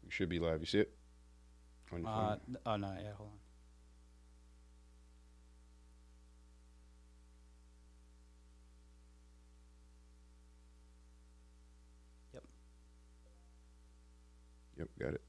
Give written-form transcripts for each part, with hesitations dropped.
You should be live. You see it? On your phone? Oh, no. Yeah, hold on. Yep. Yep, got it.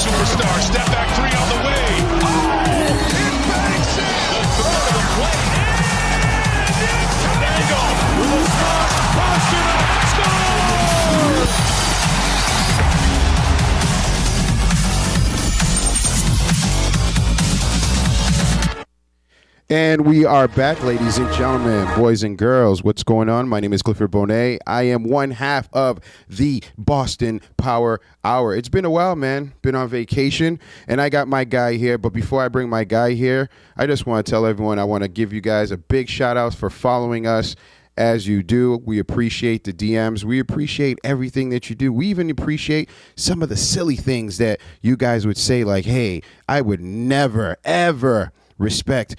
Superstar, step back three on the way. Oh, it banks it. The throw to the plate. And Dangle with a cross. Posture. Score! And we are back, ladies and gentlemen, boys and girls. What's going on? My name is Clifford Bonet. I am one half of the Boston Power Hour. It's been a while, man. Been on vacation, and I got my guy here. But before I bring my guy here, I just want to tell everyone I want to give you guys a big shout-out for following us as you do. We appreciate the DMs. We appreciate everything that you do. We even appreciate some of the silly things that you guys would say, like, hey, I would never, ever respect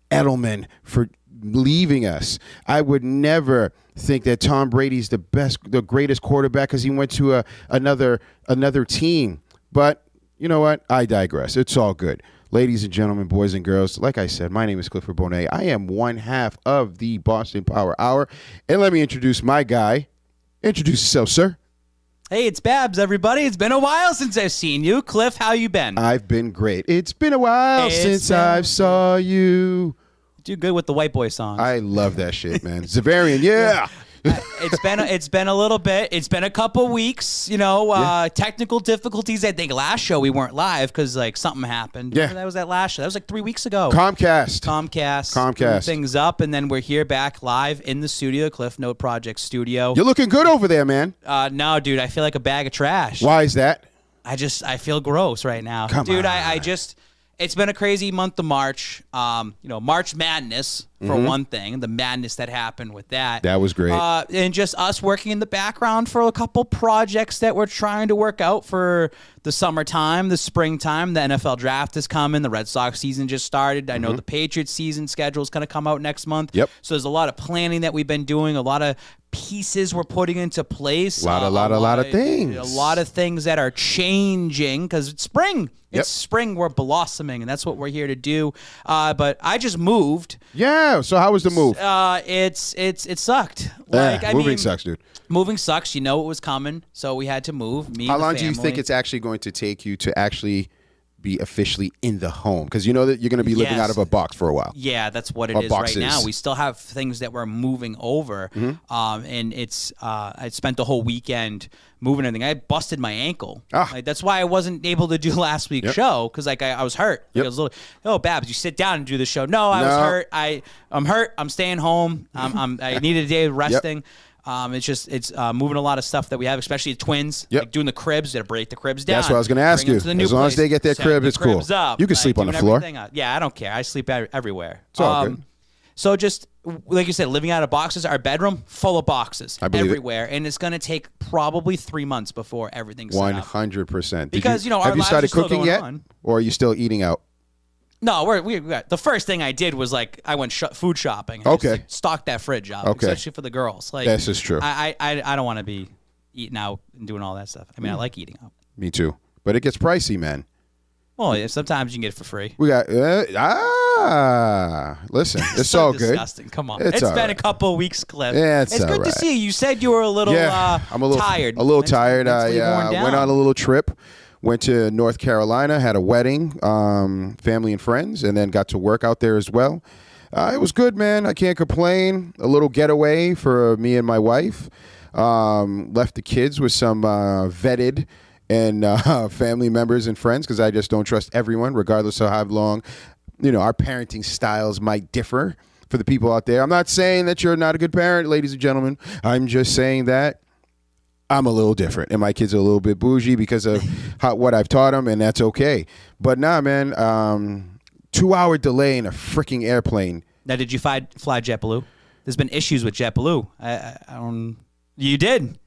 Edelman for leaving us. I would never think that Tom Brady's the greatest quarterback because he went to another team. But you know what? I digress. It's all good. Ladies and gentlemen, boys and girls, like I said, my name is Clifford Bonet. I am one half of the Boston Power Hour. And let me introduce my guy. Introduce yourself, sir. Hey, it's Babs, everybody. It's been a while since I've seen you. Cliff, how you been? I've been great. It's been a while since I saw you. Do good with the white boy songs. I love that shit, man. Zavarian, yeah. It's been a little bit. It's been a couple weeks. Technical difficulties. I think last show we weren't live because like something happened. Yeah, that was that last show. That was like 3 weeks ago. Comcast. Things up, and then we're here back live in the studio, Cliff Note Project Studio. You're looking good over there, man. No, dude, I feel like a bag of trash. Why is that? I feel gross right now, dude. It's been a crazy month of March. March Madness, for one thing, the madness that happened with that. That was great. And just us working in the background for a couple projects that we're trying to work out for the summertime, the springtime. The NFL draft is coming. The Red Sox season just started. I know the Patriots season schedule is going to come out next month. Yep. So there's a lot of planning that we've been doing, a lot of pieces we're putting into place. A lot of things. A lot of things that are changing because it's spring. Yep. It's spring. We're blossoming, and that's what we're here to do. But I just moved. Yeah. So how was the move? It sucked. Moving sucks, dude. Moving sucks. You know it was coming, so we had to move. How long do you think it's actually going to take you to actually be officially in the home? Because you know that you're going to be living out of a box for a while. Yeah, that's what it is right now. We still have things that we're moving over, and it's. I spent the whole weekend moving everything. I busted my ankle. That's why I wasn't able to do last week's show because I was hurt. I was a little, oh, Babs, you sit down and do the show. No, I was hurt. I'm hurt. I'm staying home. I needed a day of resting. It's moving a lot of stuff that we have, especially the twins. Like doing the cribs, to break the cribs down. That's what I was going to ask you. As long as they get their crib, it's cool. You can sleep on the floor. Yeah, I don't care. I sleep everywhere. It's all good. So just like you said, living out of boxes. Our bedroom full of boxes everywhere, and it's going to take probably 3 months before everything's 100%. Because have you started cooking yet, or are you still eating out? No, we the first thing I did was like I went food shopping. Just stocked that fridge up, especially for the girls. Like this is true. I don't want to be eating out and doing all that stuff. I mean, I like eating out. Me too, but it gets pricey, man. Well, yeah, sometimes you can get it for free. We got listen, it's so all disgusting. good. Come on, it's been a couple of weeks, Cliff. Yeah, it's good to see you. You said you were a little I'm a little tired. A little tired. I went on a little trip. Went to North Carolina, had a wedding, family and friends, and then got to work out there as well. It was good, man. I can't complain. A little getaway for me and my wife. Left the kids with some vetted and family members and friends because I just don't trust everyone, regardless of how long, our parenting styles might differ for the people out there. I'm not saying that you're not a good parent, ladies and gentlemen. I'm just saying that I'm a little different, and my kids are a little bit bougie because of what I've taught them, and that's okay. But nah, man, 2-hour delay in a freaking airplane Now, did you fly JetBlue? There's been issues with JetBlue. I don't. You did.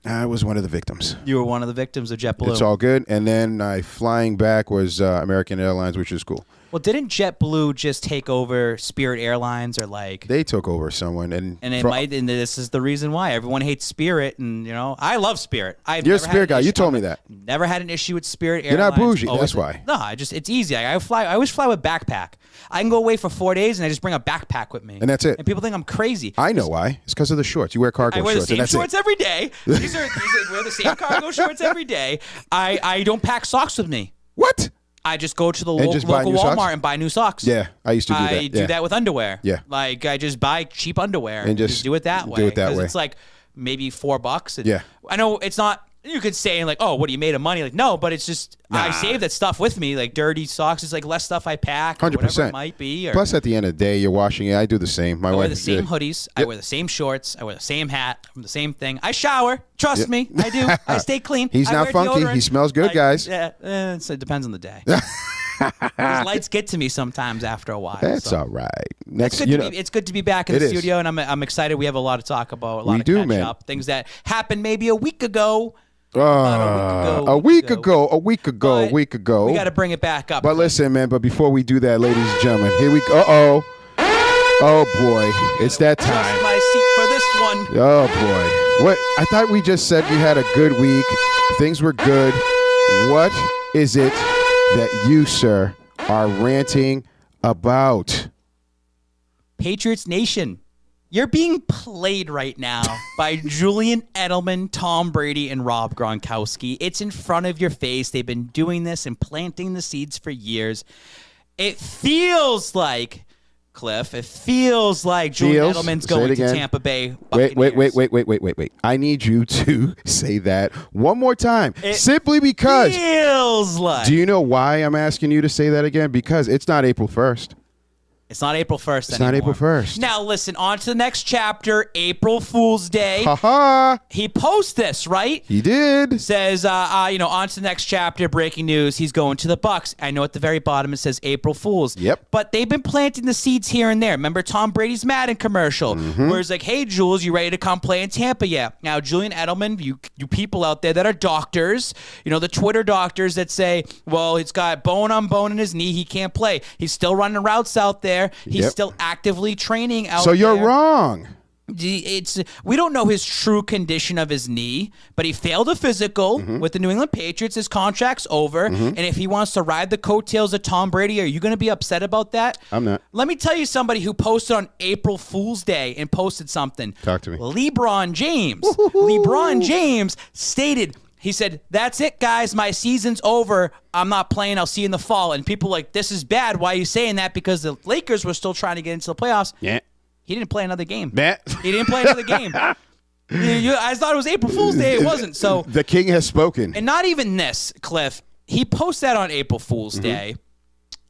I was one of the victims. You were one of the victims of JetBlue. It's all good. And then flying back was American Airlines, which is cool. Well, didn't JetBlue just take over Spirit Airlines, or like they took over someone, and this is the reason why everyone hates Spirit, and you know I love Spirit. You're a Spirit guy. You told me that. Never had an issue with Spirit Airlines. You're not bougie. That's why. No, it's easy. I always fly with backpack. I can go away for 4 days and I just bring a backpack with me, and that's it. And people think I'm crazy. I know why. It's because of the shorts. You wear cargo shorts. I wear the same shorts every day. Wear the same cargo shorts every day. I don't pack socks with me. What? I just go to the local Walmart and buy new socks. Yeah, I used to do that. I do that with underwear. Yeah. Like, I just buy cheap underwear and just do it that way. Do it that way. It's like maybe $4. Yeah. I know it's not, you could say like, oh, what, are you made of money? Like, no, but it's just, I save that stuff with me. Like dirty socks is like less stuff I pack. 100%. Whatever it might be. Plus, at the end of the day, you're washing it. I do the same. I wear the same hoodies. Yep. I wear the same shorts. I wear the same hat. The same thing. I shower. Trust me. I do. I stay clean. He's not funky. Deodorant. He smells good, guys. Yeah. So it depends on the day. These lights get to me sometimes after a while. That's all right. It's good to be back in the studio, and I'm excited. We have a lot to talk about. A catch up. Things that happened maybe a week ago. A week ago. We got to bring it back up. But listen, man. But before we do that, ladies and gentlemen, here we go. Oh boy, it's that time. Adjust my seat for this one. Oh boy, what? I thought we just said you had a good week. Things were good. What is it that you, sir, are ranting about? Patriots Nation. You're being played right now by Julian Edelman, Tom Brady, and Rob Gronkowski. It's in front of your face. They've been doing this and planting the seeds for years. It feels like, Cliff, Julian Edelman's going to Tampa Bay Buccaneers. Wait. I need you to say that one more time. Simply because. Feels like. Do you know why I'm asking you to say that again? Because it's not April 1st. It's not April 1st It's not April 1st. Now, listen, on to the next chapter, April Fool's Day. Ha-ha. He posts this, right? He did. Says, on to the next chapter, breaking news, he's going to the Bucs. I know at the very bottom it says April Fool's. Yep. But they've been planting the seeds here and there. Remember Tom Brady's Madden commercial, where it's like, hey, Jules, you ready to come play in Tampa yet? Now, Julian Edelman, you people out there that are doctors, the Twitter doctors that say, well, it's got bone on bone in his knee, he can't play. He's still running routes out there. He's still actively training out there. So you're wrong. We don't know his true condition of his knee, but he failed a physical with the New England Patriots. His contract's over, and if he wants to ride the coattails of Tom Brady, are you going to be upset about that? I'm not. Let me tell you somebody who posted on April Fool's Day and posted something. Talk to me. LeBron James. LeBron James stated, he said, that's it, guys. My season's over. I'm not playing. I'll see you in the fall. And people are like, this is bad. Why are you saying that? Because the Lakers were still trying to get into the playoffs. Yeah. He didn't play another game. He didn't play another game. I thought it was April Fool's Day. It wasn't. So the king has spoken. And not even this, Cliff. He posted that on April Fool's Day.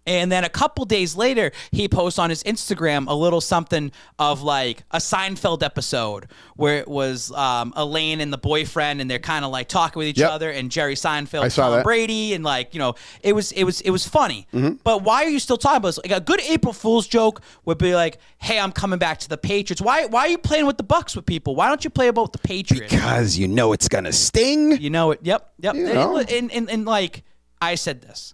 And then a couple days later, he posts on his Instagram a little something of like a Seinfeld episode where it was Elaine and the boyfriend, and they're kind of like talking with each other, and Jerry Seinfeld, Tom Brady, and like it was funny. But why are you still talking about this? Like a good April Fool's joke would be like, "Hey, I'm coming back to the Patriots." Why are you playing with the Bucs with people? Why don't you play about the Patriots? Because it's gonna sting. You know it. Yep. And like I said this.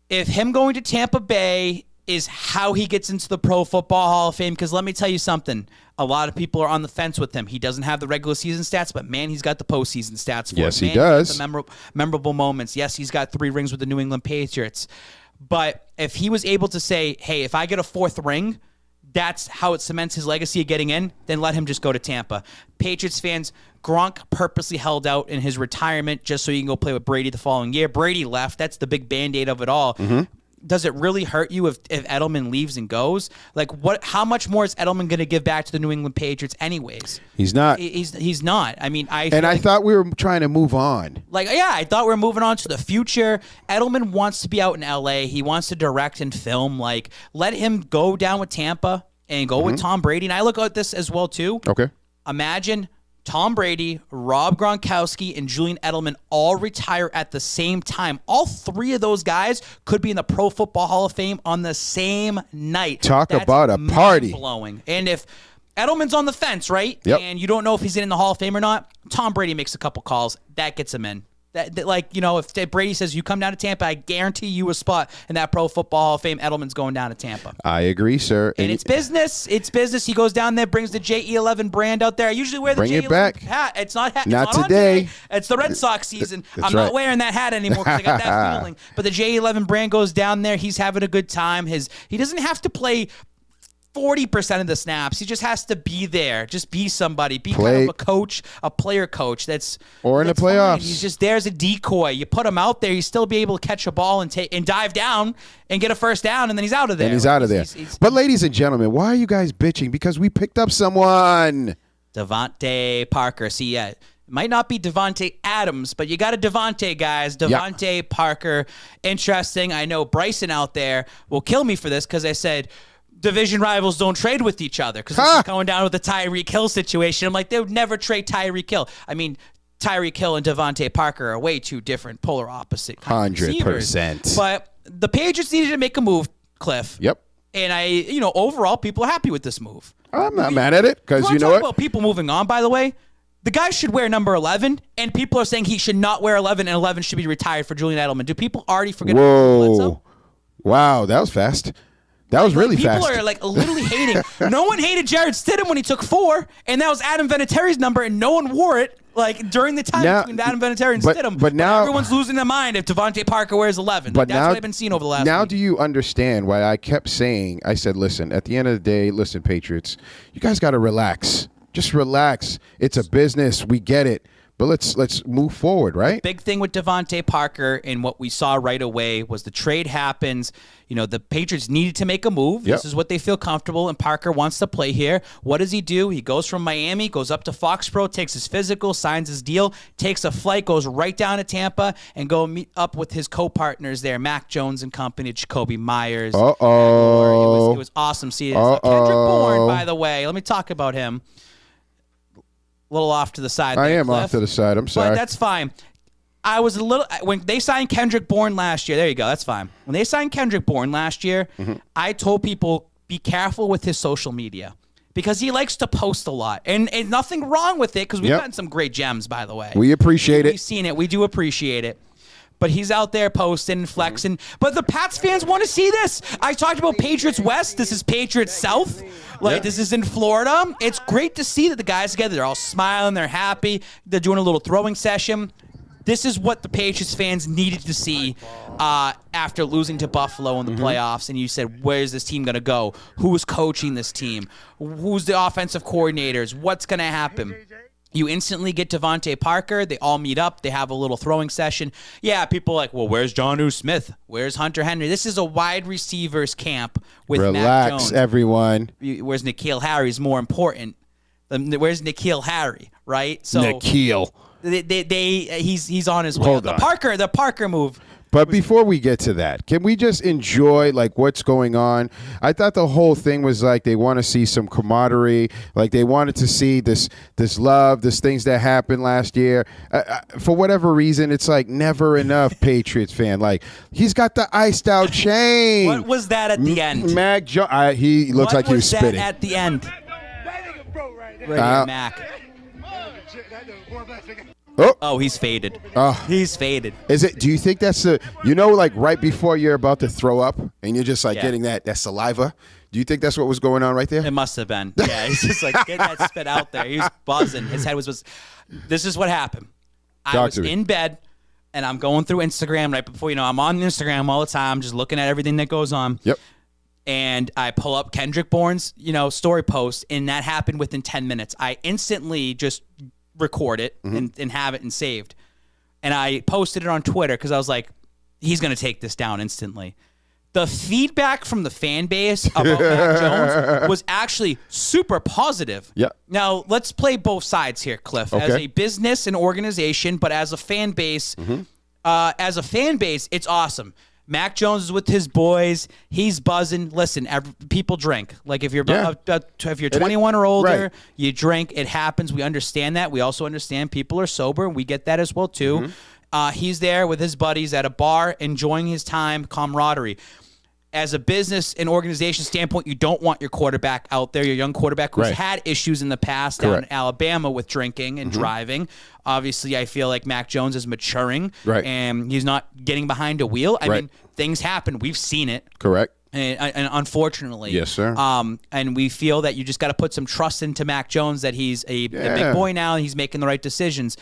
If him going to Tampa Bay is how he gets into the Pro Football Hall of Fame, because let me tell you something, a lot of people are on the fence with him. He doesn't have the regular season stats, but man, he's got the postseason stats for Yes, it. He does. He's got the memorable moments. Yes, he's got 3 rings with the New England Patriots. But if he was able to say, hey, if I get a 4th ring, that's how it cements his legacy of getting in, then let him just go to Tampa. Patriots fans, Gronk purposely held out in his retirement just so he can go play with Brady the following year. Brady left. That's the big Band-Aid of it all. Does it really hurt you if Edelman leaves and goes? Like, how much more is Edelman going to give back to the New England Patriots anyways? He's not. He's not. I mean, I thought we were trying to move on. I thought we were moving on to the future. Edelman wants to be out in L.A. He wants to direct and film. Like, let him go down with Tampa and go with Tom Brady. And I look at this as well, too. Okay. Imagine Tom Brady, Rob Gronkowski, and Julian Edelman all retire at the same time. All three of those guys could be in the Pro Football Hall of Fame on the same night. That's about a party. Blowing. And if Edelman's on the fence, right? Yep. And you don't know if he's in the Hall of Fame or not, Tom Brady makes a couple calls. That gets him in. If Brady says you come down to Tampa, I guarantee you a spot in that Pro Football Hall of Fame. Edelman's going down to Tampa. I agree, sir. And it's business. It's business. He goes down there, brings the JE11 brand out there. I usually wear the JE11 hat. It's not today. It's the Red Sox season. That's I'm not wearing that hat anymore because I got that feeling. But the JE11 brand goes down there. He's having a good time. He doesn't have to play 40% of the snaps. He just has to be there. Just be somebody. Be kind of a coach, a player coach. In the playoffs. Fine. He's just there as a decoy. You put him out there, he's still be able to catch a ball and dive down and get a first down, and then he's out of there. But ladies and gentlemen, why are you guys bitching? Because we picked up someone. DeVante Parker. See, it might not be Devontae Adams, but you got a DeVante, guys. DeVante Parker. Interesting. I know Bryson out there will kill me for this because I said division rivals don't trade with each other because it's going down with the Tyreek Hill situation. I'm like, they would never trade Tyreek Hill. I mean, Tyreek Hill and DeVante Parker are way too different, polar opposite 100%. But the Patriots needed to make a move, Cliff. Yep. And overall, people are happy with this move. I'm not mad at it because you know what? About people moving on, by the way, the guy should wear number 11, and people are saying he should not wear 11, and 11 should be retired for Julian Edelman. Do people already forget? Whoa! Wow, that was fast. That was really fast. People are literally hating. No one hated Jared Stidham when he took 4, and that was Adam Vinatieri's number, and no one wore it during the time between Adam Vinatieri and Stidham. But now everyone's losing their mind if DeVante Parker wears 11. That's what I've been seeing over the last week. Do you understand why I kept saying, I said, listen, at the end of the day, listen, Patriots, you guys got to relax. Just relax. It's a business. We get it. But let's move forward, right? Big thing with DeVante Parker and what we saw right away was the trade happens. The Patriots needed to make a move. Yep. This is what they feel comfortable, and Parker wants to play here. What does he do? He goes from Miami, goes up to Foxborough, takes his physical, signs his deal, takes a flight, goes right down to Tampa, and go meet up with his co-partners there, Mac Jones and company, Jacoby Myers. Uh-oh. It was awesome seeing it. Kendrick Bourne, by the way, let me talk about him. A little off to the side. I am off to the side. I'm sorry. But that's fine. I was a little when they signed Kendrick Bourne last year. There you go. That's fine. When they signed Kendrick Bourne last year, I told people be careful with his social media because he likes to post a lot, and nothing wrong with it because we've gotten some great gems, by the way. We appreciate it. We've seen it. We do appreciate it. But he's out there posting and flexing. But the Pats fans want to see this. I talked about Patriots West. This is Patriots South. This is in Florida. It's great to see that the guys together. They're all smiling. They're happy. They're doing a little throwing session. This is what the Patriots fans needed to see after losing to Buffalo in the playoffs. And you said, where's this team going to go? Who's coaching this team? Who's the offensive coordinators? What's going to happen? You instantly get DeVante Parker. They all meet up. They have a little throwing session. Yeah, people are like, well, where's Jonnu Smith? Where's Hunter Henry? This is a wide receivers camp with Mac Jones. Relax, everyone. Where's N'Keal Harry's more important. Where's N'Keal Harry, right? So N'Keal. He's on his way. Hold on. The Parker move. But before we get to that, can we just enjoy what's going on? I thought the whole thing was they want to see some camaraderie, they wanted to see this love, this things that happened last year. For whatever reason, it's never enough. Patriots fan, he's got the iced out chain. What was that at the end? Mac Jones, he looks like he was spitting at the end. Right, Mac. Oh, he's faded. He's faded. Is it? Do you think that's right before you're about to throw up and you're just getting that saliva? Do you think that's what was going on right there? It must have been. Yeah, he's just get that spit out there. He was buzzing. His head was. This is what happened. I was in bed and I'm going through Instagram right before I'm on Instagram all the time, just looking at everything that goes on. Yep. And I pull up Kendrick Bourne's story post, and that happened within 10 minutes. I instantly just record it and have it and saved. And I posted it on Twitter because I was like, he's going to take this down instantly. The feedback from the fan base about Mac Jones was actually super positive. Yeah. Now, let's play both sides here, Cliff. Okay. As a business and organization, but as a fan base, it's awesome. Mac Jones is with his boys. He's buzzing. Listen, people drink. Like if you're 21 or older, you drink. It happens. We understand that. We also understand people are sober. We get that as well too. He's there with his buddies at a bar, enjoying his time, camaraderie. As a business and organization standpoint, you don't want your quarterback out there, your young quarterback who's had issues in the past down in Alabama with drinking and driving. Obviously, I feel like Mac Jones is maturing, and he's not getting behind a wheel. I mean, things happen. We've seen it. Correct. And unfortunately. Yes, sir. And we feel that you just got to put some trust into Mac Jones that he's a big boy now and he's making the right decisions.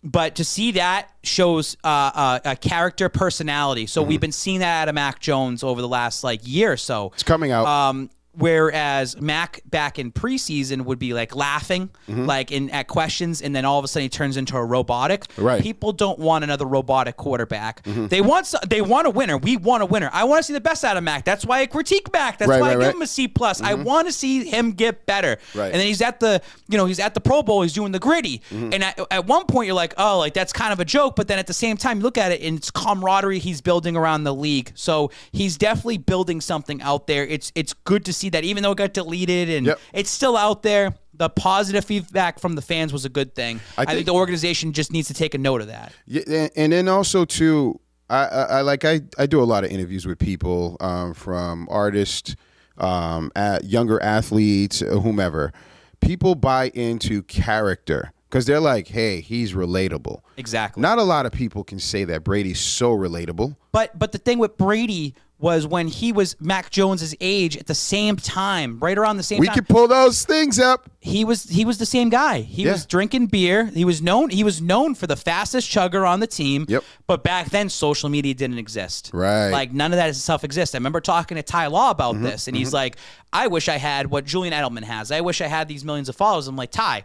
But to see that shows a character, personality. So we've been seeing that out of Mac Jones over the last year or so. It's coming out. Whereas Mac back in preseason would be laughing, at questions, and then all of a sudden he turns into a robotic. Right. People don't want another robotic quarterback. They want a winner. We want a winner. I want to see the best out of Mac. That's why I critique Mac. That's why I give him a C+. I want to see him get better. Right. And then he's at the Pro Bowl. He's doing the gritty. And at one point you're like, oh, that's kind of a joke. But then at the same time, you look at it and it's camaraderie he's building around the league. So he's definitely building something out there. It's good to see that even though it got deleted and it's still out there, the positive feedback from the fans was a good thing. I think the organization just needs to take a note of that. Yeah, and then also too, I do a lot of interviews with people from artists, younger athletes, whomever. People buy into character because they're like, hey, he's relatable. Exactly. Not a lot of people can say that Brady's so relatable. But the thing with Brady was when he was Mac Jones's age at the same time, right around the same time. We could pull those things up. He was the same guy. He was drinking beer. He was known for the fastest chugger on the team. Yep. But back then social media didn't exist. Right. None of that stuff exists. I remember talking to Ty Law about this, and he's like, I wish I had what Julian Edelman has. I wish I had these millions of followers. I'm like, Ty,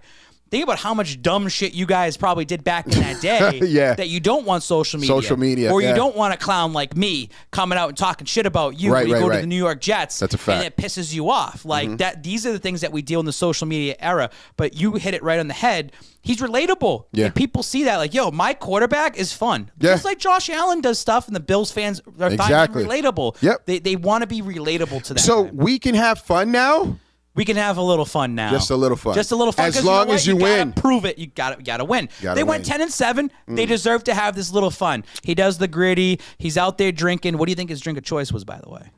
think about how much dumb shit you guys probably did back in that day that you don't want social media. Or you don't want a clown like me coming out and talking shit about you when you go to the New York Jets. That's a fact. And it pisses you off. That. These are the things that we deal in the social media era. But you hit it right on the head. He's relatable. Yeah. And people see that yo, my quarterback is fun. Just like Josh Allen does stuff and the Bills fans are finding relatable. Yep. They want to be relatable to that. So we can have fun now? We can have a little fun now. Just a little fun. Just a little fun. As long as you win. Gotta prove it. You gotta win. They went 10-7. They deserve to have this little fun. He does the gritty. He's out there drinking. What do you think his drink of choice was, by the way?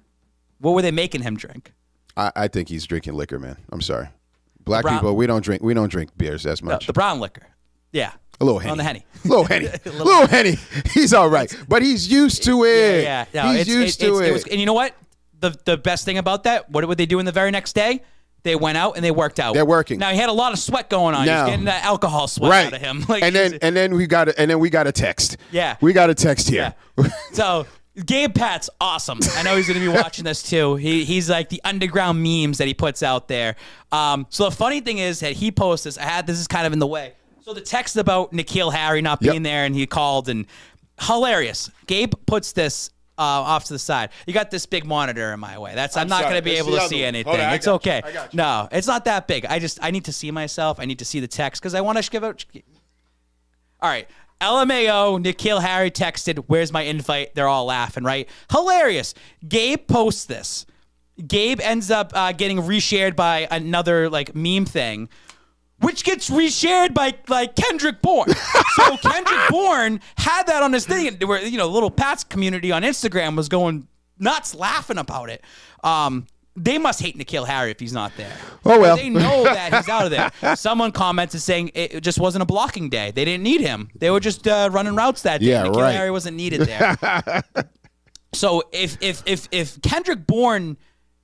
What were they making him drink? I think he's drinking liquor, man. I'm sorry. Black people, we don't drink beers as much. The brown liquor. Yeah. A little Henny. On the Henny. A little Henny. little Henny. He's all right. But he's used to it. Yeah. No, he's used to it. And you know what? The best thing about that, what would they do in the very next day? They went out and they worked out. They're working. Now he had a lot of sweat going on. He was getting that alcohol sweat out of him. And then we got a text. Yeah. We got a text here. Yeah. So Gabe Pat's awesome. I know he's going to be watching this too. He's like the underground memes that he puts out there. So the funny thing is that he posts this. This is kind of in the way. So the text about N'Keal Harry not being there and he called and hilarious. Gabe puts this off to the side. You got this big monitor in my way. I'm not going to be able to see anything. It's okay. No, it's not that big. I need to see myself. I need to see the text because I want to give out. All right. LMAO, N'Keal Harry texted, where's my invite? They're all laughing, right? Hilarious. Gabe posts this. Gabe ends up getting reshared by another meme thing, which gets reshared by Kendrick Bourne. So Kendrick Bourne had that on his thing, and where little Pat's community on Instagram was going nuts, laughing about it. They must hate N'Keal Harry if he's not there. Oh well, they know that he's out of there. Someone commented saying it just wasn't a blocking day. They didn't need him. They were just running routes that day. Yeah, N'Keal Harry wasn't needed there. So if Kendrick Bourne.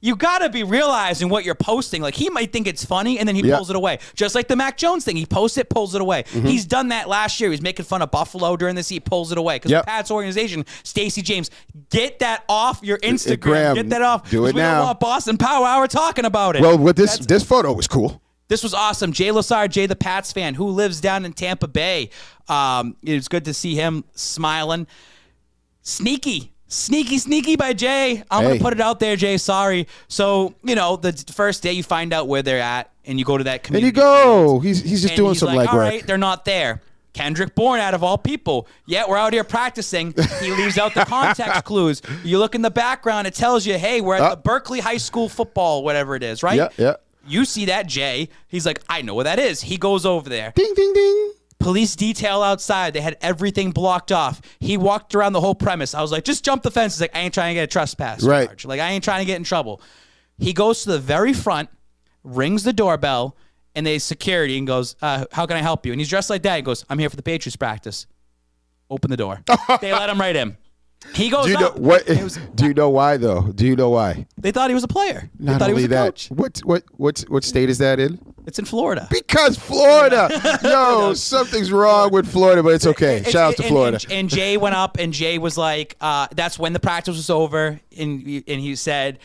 You got to be realizing what you're posting. He might think it's funny, and then he pulls it away. Just like the Mac Jones thing. He posts it, pulls it away. He's done that last year. He was making fun of Buffalo during this. He pulls it away. Because Pat's organization, Stacey James, get that off your Instagram. Get that off. Do it now. We don't want Boston Power Hour talking about it. Well, this photo was cool. This was awesome. Jay Lazard, Jay the Pats fan, who lives down in Tampa Bay. It was good to see him smiling. Sneaky by Jay. I'm going to put it out there, Jay. Sorry. So, the first day you find out where they're at and you go to that community. And you go. He's just doing some legwork. All right, they're not there. Kendrick Bourne, out of all people. Yet we're out here practicing. He leaves out the context clues. You look in the background, it tells you, hey, we're at the Berkeley High School football, whatever it is, right? Yeah. You see that, Jay. He's like, I know what that is. He goes over there. Ding, ding, ding. Police detail outside. They had everything blocked off. He walked around the whole premise. I was like, just jump the fence. He's like, I ain't trying to get a trespass charge. Like, I ain't trying to get in trouble. He goes to the very front, rings the doorbell, and they security and goes, how can I help you? And he's dressed like that. He goes, I'm here for the Patriots practice. Open the door. They let him right in. He goes up. Do you know why, though? Do you know why? They thought he was a player. Not they thought only he was a that, coach. what state is that in? It's in Florida. Because Florida. Yo, something's wrong with Florida, but it's okay. Shout out to Florida. And Jay went up, and Jay was like, that's when the practice was over. And he said,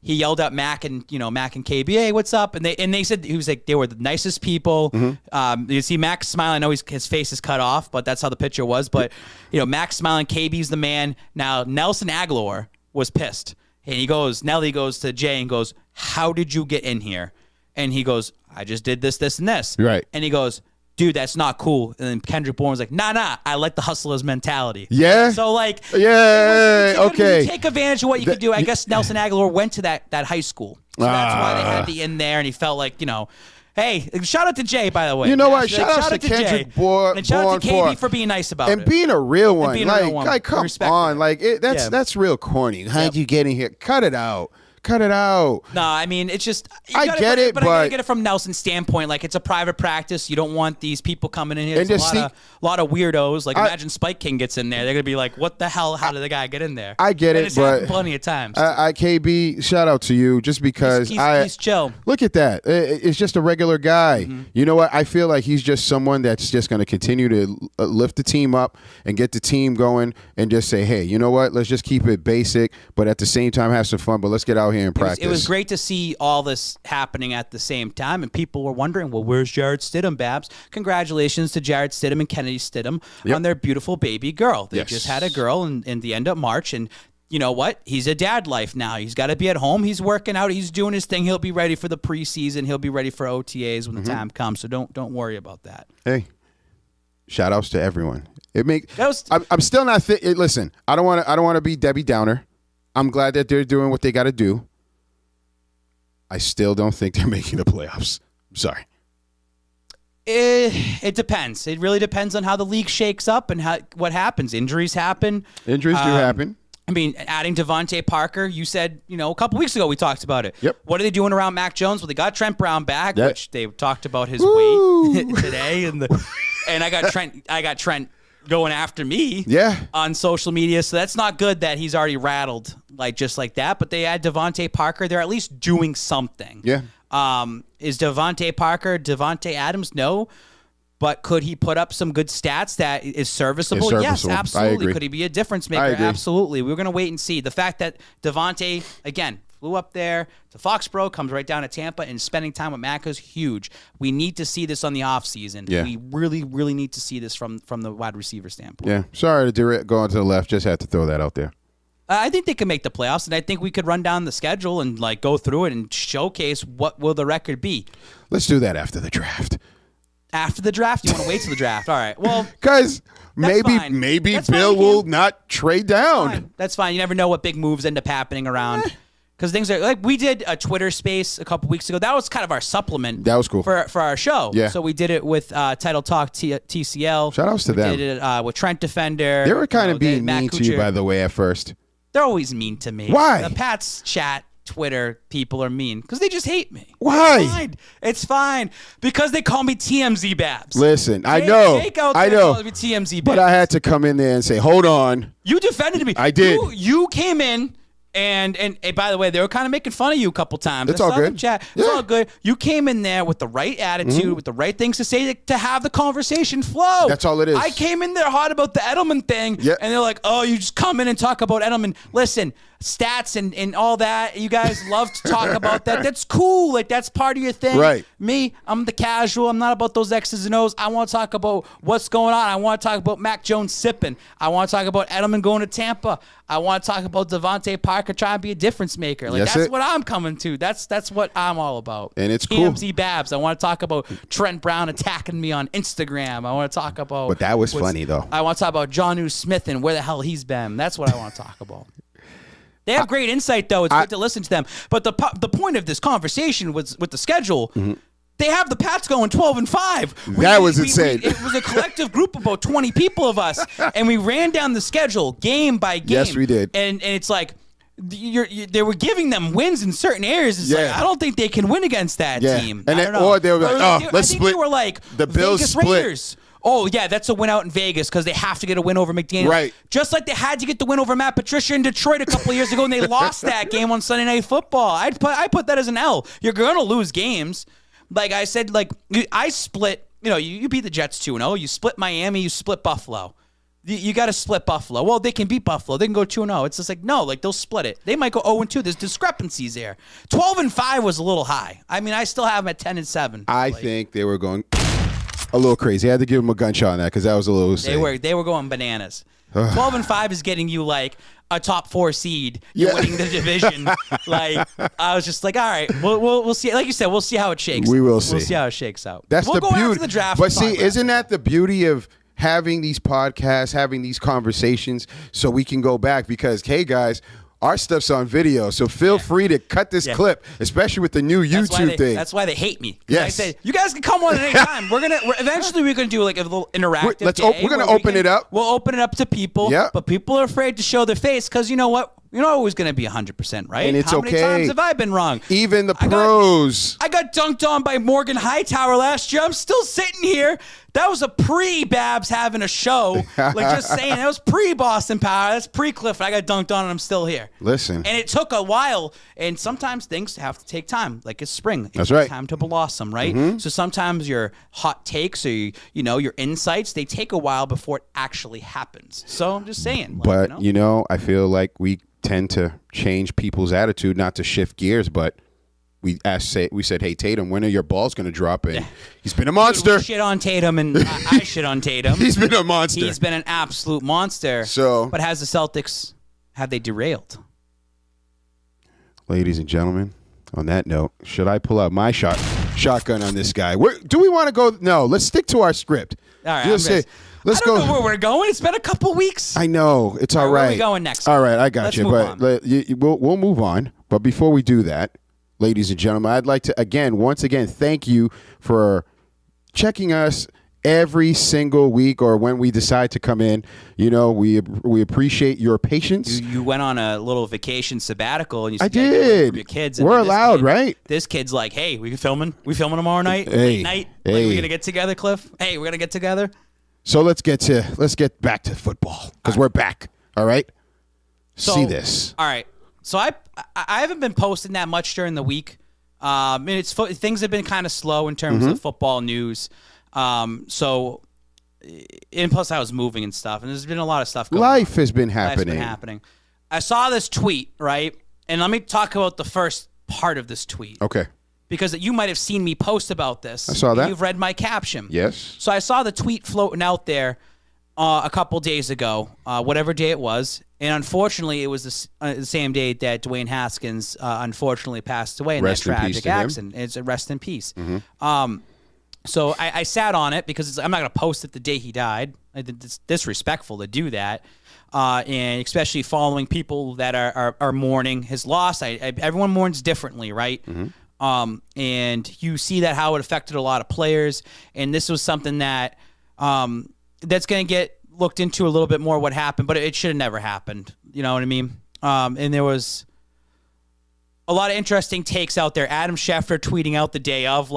he yelled at Mac and KB, hey, what's up? And they said, he was like, they were the nicest people. Mm-hmm. You see Mac smiling. I know his face is cut off, but that's how the picture was. But, Mac smiling, KB's the man. Now, Nelson Aguilar was pissed. And Nelly goes to Jay and goes, how did you get in here? And he goes, I just did this, this, and this. Right. And he goes, dude, that's not cool. And then Kendrick Bourne was like, nah, I like the hustler's mentality. Yeah. So, like, okay. Take advantage of what you could do. I guess Nelson Aguilar went to that high school. So that's why they had the in there, and he felt like, hey, shout out to Jay, by the way. You know what? Shout out to Kendrick Bourne. And shout out to KB for being nice about it. And being a real one. Like, come on. Like, that's real corny. How'd you get in here? Cut it out. No, I mean, it's just... I get it, but... I gotta get it from Nelson's standpoint. Like, it's a private practice. You don't want these people coming in here. There's a lot of weirdos. Like, imagine Spike King gets in there. They're going to be like, what the hell? How did the guy get in there? I get it, it's but... happened plenty of times. KB, shout out to you, just because he's chill. Look at that. It's just a regular guy. Mm-hmm. You know what? I feel like he's just someone that's just going to continue to lift the team up and get the team going and just say, hey, you know what? Let's just keep it basic, but at the same time have some fun, but let's get out here and practice. It was great to see all this happening at the same time, and people were wondering, well, where's Jared Stidham, Babs? Congratulations to Jared Stidham and Kennedy Stidham on their beautiful baby girl. They just had a girl in the end of March, and you know what? He's a dad life now. He's got to be at home. He's working out. He's doing his thing. He'll be ready for the preseason. He'll be ready for OTAs when the time comes, so don't worry about that. Hey, shout outs to everyone. I'm still not listen, I don't want to be Debbie Downer. I'm glad that they're doing what they got to do. I still don't think they're making the playoffs. I'm sorry. It depends. It really depends on how the league shakes up and what happens. Injuries happen. Injuries do happen. I mean, adding DeVante Parker, you said, a couple weeks ago we talked about it. Yep. What are they doing around Mac Jones? Well, they got Trent Brown back, which they talked about his weight today, and I got Trent going after me on social media, so that's not good that he's already rattled just like that. But they add DeVante Parker. They're at least doing something. Yeah. Is DeVante Parker Devontae Adams? No. But could he put up some good stats that is serviceable? Yes, absolutely. Could he be a difference maker? Absolutely. We're going to wait and see. The fact that DeVante, again, flew up there to Foxborough, comes right down to Tampa, and spending time with Mac is huge. We need to see this on the offseason. Yeah. We really, really need to see this from the wide receiver standpoint. Yeah. Sorry to go on to the left. Just had to throw that out there. I think they can make the playoffs, and I think we could run down the schedule and go through it and showcase what will the record be. Let's do that after the draft. After the draft? You want to wait till the draft? All right. Well, because maybe Bill will not trade down. That's fine. You never know what big moves end up happening around. Because things are like, we did a Twitter space a couple weeks ago. That was kind of our supplement. That was cool for our show. Yeah. So we did it with Title Talk TCL. Shout outs to them. We did it with Trent Defender. They were kind of being mean to you, by the way, at first. They're always mean to me. Why? The Pats chat Twitter people are mean because they just hate me. Why? It's fine because they call me TMZ Babs. Listen, I know. Calls me TMZ Babs. But I had to come in there and say, hold on. You defended me. I did. You came in. And by the way, they were kind of making fun of you a couple times. It's all good. Chat. It's all good. You came in there with the right attitude, with the right things to say to have the conversation flow. That's all it is. I came in there hot about the Edelman thing, and they're like, oh, you just come in and talk about Edelman. Listen, stats and all that, you guys love to talk about that. That's cool. Like, that's part of your thing. Right. Me, I'm the casual. I'm not about those X's and O's. I want to talk about what's going on. I want to talk about Mac Jones sipping. I want to talk about Edelman going to Tampa. I want to talk about DeVante Parker trying to be a difference maker. Like that's what I'm coming to. That's what I'm all about. And it's TMZ Babs. I want to talk about Trent Brown attacking me on Instagram. I want to talk about. But that was funny though. I want to talk about Jonnu Smith and where the hell he's been. That's what I want to talk about. They have great insight though. It's good to listen to them. But the point of this conversation was with the schedule. Mm-hmm. They have the Pats going 12-5. That was insane. It was a collective group of about 20 people of us, and we ran down the schedule game by game. Yes, we did. And it's like they were giving them wins in certain areas. It's like I don't think they can win against that team. And then, or they were like, let's split. They were like the Bills Vegas split. Raiders. Oh, yeah, that's a win out in Vegas because they have to get a win over McDaniel. Right. Just like they had to get the win over Matt Patricia in Detroit a couple of years ago, and they lost that game on Sunday Night Football. I put that as an L. You're going to lose games. Like I said, like I split, you beat the Jets 2-0. You split Miami. You split Buffalo. You got to split Buffalo. Well, they can beat Buffalo. They can go 2-0. It's just like, no, like they'll split it. They might go 0-2. There's discrepancies there. 12-5 was a little high. I mean, I still have them at 10-7. I think they were going a little crazy. I had to give them a gunshot on that because that was a little insane. They were going bananas. 12-5 is getting you like a top 4 seed. You're winning the division. Like I was just like, all right, we'll see. Like you said, we'll see how it shakes. We will see. We'll see how it shakes out. That's we'll the go beauty. After the draft. But see, isn't that the beauty of having these podcasts, having these conversations, so we can go back? Because hey, guys. Our stuff's on video, so feel free to cut this clip, especially with the new YouTube thing. That's why they hate me. Yes. I say, you guys can come on at any time. Eventually we're gonna do like a little interactive. We're gonna open it up. We'll open it up to people. Yep. But people are afraid to show their face because you know what? You're not always going to be 100%, right? And it's How many times have I been wrong? Even the pros. I got dunked on by Morgan Hightower last year. I'm still sitting here. That was a pre-Babs having a show. Like, just saying, that was pre-Boston Power. That's pre-Cliff. I got dunked on, and I'm still here. Listen. And it took a while, and sometimes things have to take time. Like, it's spring. That's right. It's time to blossom, right? Mm-hmm. So sometimes your hot takes or, your insights, they take a while before it actually happens. So I'm just saying. But, I feel like we tend to change people's attitude, not to shift gears, but we said, hey, Tatum, when are your balls going to drop? And he's been a monster. We shit on Tatum, and I shit on Tatum. He's been a monster. He's been an absolute monster. But has the Celtics, have they derailed? Ladies and gentlemen, on that note, should I pull out my shotgun on this guy? Do we want to go? No, let's stick to our script. All right, let's go. I don't know where we're going. It's been a couple weeks. I know. It's all right. Where are we going next? All right, I got you. But we'll move on. But before we do that, ladies and gentlemen, I'd like to, once again, thank you for checking us every single week or when we decide to come in. We appreciate your patience. You went on a little vacation sabbatical. And you I did. Your kids. We're allowed, right? This kid's like, hey, we filming tomorrow night? Hey, late night? Hey. Like, we going to get together, Cliff? Hey, we're going to get together? So let's get back to football because we're back. All right. See this. All right. So I haven't been posting that much during the week. Things have been kind of slow in terms of football news. And plus I was moving and stuff, and there's been a lot of stuff going on. Life has been happening. I saw this tweet, right? And let me talk about the first part of this tweet. Okay. Because you might have seen me post about this. I saw that. You've read my caption. Yes. So I saw the tweet floating out there a couple days ago, whatever day it was. And unfortunately, it was the same day that Dwayne Haskins unfortunately passed away in that tragic accident. It's a rest in peace. Mm-hmm. So I sat on it because I'm not going to post it the day he died. It's disrespectful to do that. And especially following people that are mourning his loss. Everyone mourns differently, right? Mm-hmm. And you see that how it affected a lot of players. And this was something that that's going to get looked into a little bit more what happened, but it should have never happened. You know what I mean? And there was a lot of interesting takes out there. Adam Schefter tweeting out the day of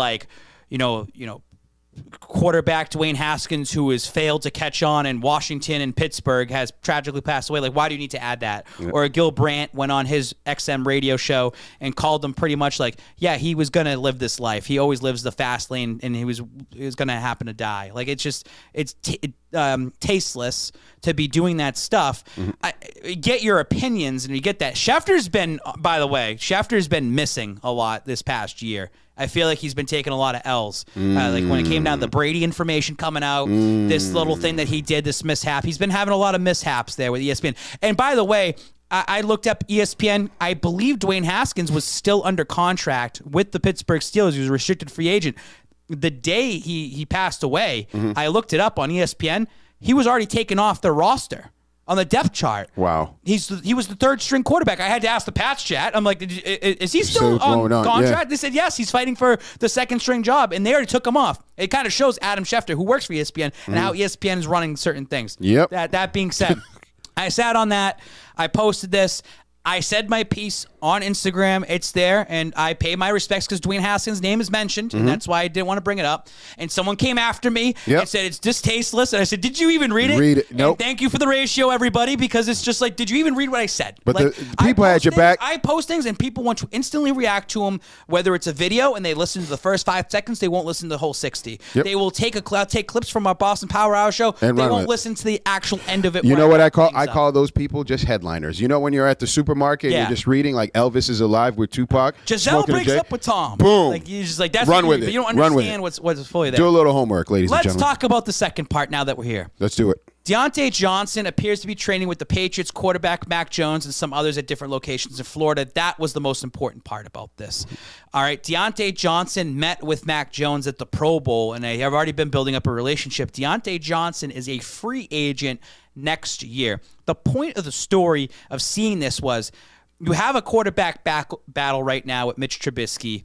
quarterback Dwayne Haskins, who has failed to catch on in Washington and Pittsburgh, has tragically passed away. Like, why do you need to add that? Yeah. Or Gil Brandt went on his XM radio show and called them pretty much like, yeah, he was going to live this life. He always lives the fast lane, and he was going to happen to die. Like, it's tasteless to be doing that stuff. Mm-hmm. Get your opinions, and you get that. Schefter's been, by the way, missing a lot this past year. I feel like he's been taking a lot of L's. Like when it came down to the Brady information coming out, this little thing that he did, this mishap. He's been having a lot of mishaps there with ESPN. And by the way, I looked up ESPN. I believe Dwayne Haskins was still under contract with the Pittsburgh Steelers. He was a restricted free agent. The day he passed away, I looked it up on ESPN. He was already taken off the roster on the depth chart. Wow. He was the third string quarterback. I had to ask the Pats chat. I'm like, is he still on contract? Yeah. They said, yes, he's fighting for the second string job, and they already took him off. It kind of shows Adam Schefter, who works for ESPN, and how ESPN is running certain things. Yep. That being said, I sat on that. I posted this. I said my piece on Instagram. It's there, and I pay my respects because Dwayne Haskins' name is mentioned, and that's why I didn't want to bring it up. And someone came after me and said it's distasteless, and I said, did you even read it? Read it. Nope. And thank you for the ratio, everybody, because it's just like, did you even read what I said? But like, the people had your back. I post things, and people want to instantly react to them, whether it's a video, and they listen to the first 5 seconds, they won't listen to the whole 60. Yep. They will take clips from our Boston Power Hour show, and they won't listen to the actual end of it. You know what I call? I call those people just headliners. You know when you're at the supermarket and you're just reading like Elvis is Alive with Tupac. Giselle breaks up with Tom. Boom. Like you're just like that's Run with it. But you don't understand what's fully there. Do a little homework, ladies and gentlemen. Let's talk about the second part now that we're here. Let's do it. DeVante Johnson appears to be training with the Patriots quarterback Mac Jones and some others at different locations in Florida. That was the most important part about this. All right, DeVante Johnson met with Mac Jones at the Pro Bowl, and they have already been building up a relationship. DeVante Johnson is a free agent next year. The point of the story of seeing this was you have a quarterback battle right now with Mitch Trubisky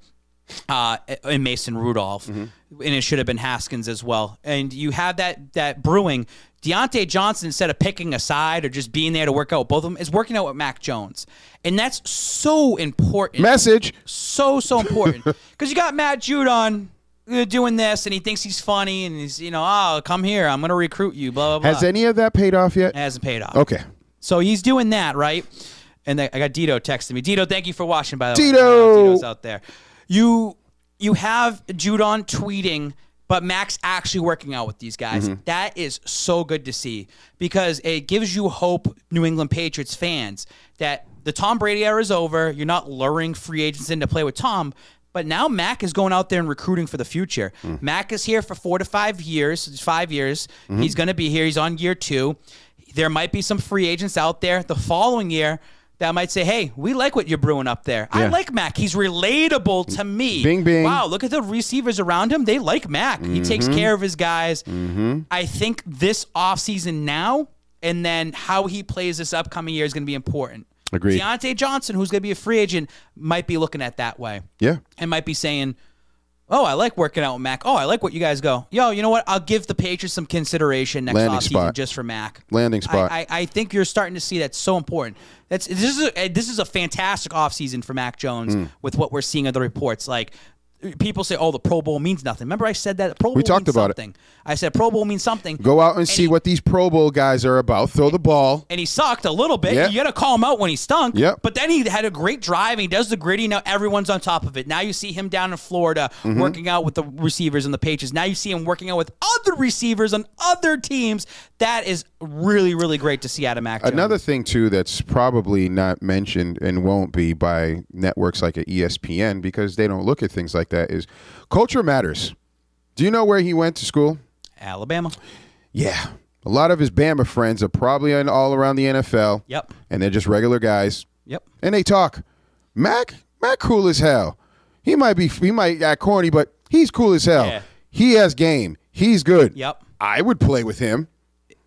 and Mason Rudolph, and it should have been Haskins as well. And you have that brewing. DeVante Johnson, instead of picking a side or just being there to work out with both of them, is working out with Mac Jones. And that's so important. Message. So important. Because you got Matt Judon doing this, and he thinks he's funny, and he's, oh, come here, I'm going to recruit you, blah, blah, blah. Has any of that paid off yet? It hasn't paid off. Okay. So he's doing that, right? And I got Dito texting me. Dito, thank you for watching, by the way. Dito's out there. You have Judon tweeting, but Mac's actually working out with these guys. That is so good to see because it gives you hope, New England Patriots fans, that the Tom Brady era is over. You're not luring free agents in to play with Tom, but now Mac is going out there and recruiting for the future. Mac is here for 4 to 5 years. It's 5 years. He's going to be here. He's on year 2. There might be some free agents out there the following year that might say, hey, we like what you're brewing up there. Yeah. I like Mac. He's relatable to me. Bing, bing. Wow, look at the receivers around him. They like Mac. He takes care of his guys. I think this offseason now and then how he plays this upcoming year is going to be important. Agreed. DeVante Johnson, who's going to be a free agent, might be looking at that way. Yeah. And might be saying, oh, I like working out with Mac. Oh, I like what you guys go. Yo, you know what? I'll give the Patriots some consideration next offseason just for Mac. Landing spot. I think you're starting to see that's so important. This is a fantastic offseason for Mac Jones with what we're seeing in the reports. Like, people say, oh, the Pro Bowl means nothing. Remember I said that? Pro Bowl talked means about something. I said Pro Bowl means something. Go out and see what these Pro Bowl guys are about. Throw the ball. And he sucked a little bit. Yep. You got to call him out when he stunk. Yep. But then he had a great drive, and he does the gritty. Now everyone's on top of it. Now you see him down in Florida working out with the receivers and the Patriots. Now you see him working out with other receivers on other teams. That is really, really great to see out of Mac Jones. Another thing, too, that's probably not mentioned and won't be by networks like ESPN because they don't look at things like that is culture matters. Do you know where he went to school? Alabama. Yeah. A lot of his Bama friends are probably all around the NFL. Yep. And they're just regular guys. Yep. And they talk. Mac cool as hell. He might act corny, but he's cool as hell. Yeah. He has game. He's good. Yep. I would play with him.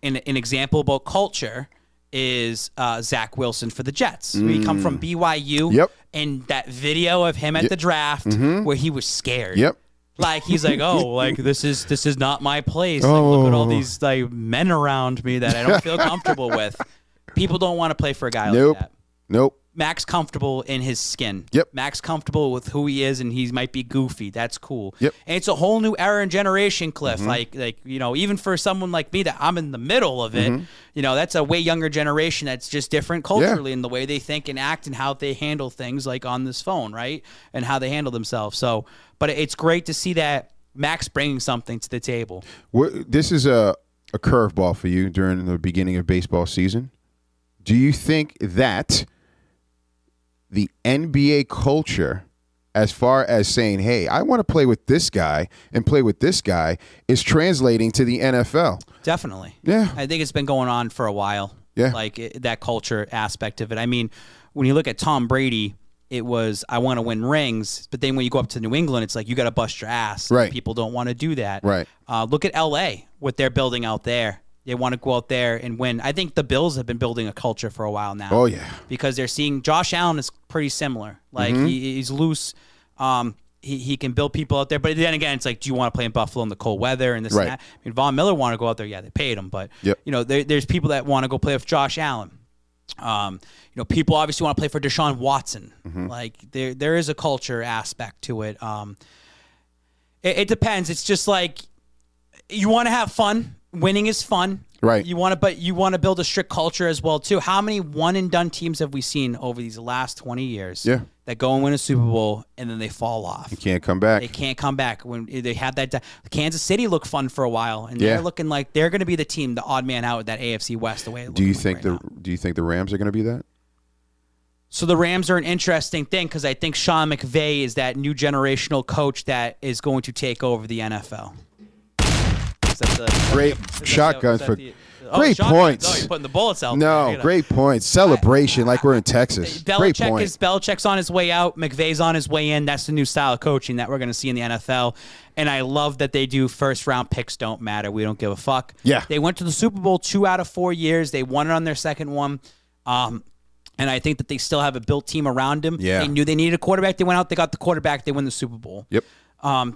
An example about culture is Zach Wilson for the Jets. He come from BYU. Yep. And that video of him at the draft where he was scared. Yep. Like he's like, oh, like this is not my place. Like, look at all these like men around me that I don't feel comfortable with. People don't want to play for a guy like that. Nope. Mac's comfortable in his skin. Yep. Mac's comfortable with who he is, and he might be goofy. That's cool. Yep. And it's a whole new era and generation, Cliff. Like even for someone like me that I'm in the middle of it, that's a way younger generation that's just different culturally in the way they think and act and how they handle things like on this phone, right? And how they handle themselves. So, but it's great to see that Mac's bringing something to the table. This is a curveball for you during the beginning of baseball season. Do you think that the NBA culture as far as saying, hey, I want to play with this guy and play with this guy is translating to the NFL. Definitely. Yeah. I think it's been going on for a while. Yeah. Like that culture aspect of it. I mean, when you look at Tom Brady, it was, I want to win rings. But then when you go up to New England, it's like, you got to bust your ass. Right. People don't want to do that. Right. Look at LA, what they're building out there. They want to go out there and win. I think the Bills have been building a culture for a while now. Oh, yeah. Because they're seeing Josh Allen is pretty similar. Like, he's loose. He can build people out there. But then again, it's like, do you want to play in Buffalo in the cold weather and this and that? I mean, Von Miller wanted to go out there. Yeah, they paid him. But, you know, there's people that want to go play with Josh Allen. You know, people obviously want to play for Deshaun Watson. Like, there is a culture aspect to it. It depends. It's just like, you want to have fun. Winning is fun. Right. But you want to build a strict culture as well too. How many one and done teams have we seen over these last 20 years that go and win a Super Bowl and then they fall off? You can't come back. They can't come back. When they had that, Kansas City looked fun for a while, and they're looking like they're going to be the team, the odd man out with that AFC West. The way it do you think the Rams are going to be that? So the Rams are an interesting thing because I think Sean McVay is that new generational coach that is going to take over the NFL. Great shotguns for great points. Oh, you're putting the bullets out. No, great points. Celebration like we're in Texas. Great point. Belichick's on his way out. McVay's on his way in. That's the new style of coaching that we're going to see in the NFL. And I love that they do first-round picks don't matter. We don't give a fuck. Yeah. They went to the Super Bowl 2 out of 4 years. They won it on their second one. And I think that they still have a built team around him. Yeah. They knew they needed a quarterback. They went out. They got the quarterback. They win the Super Bowl. Yep.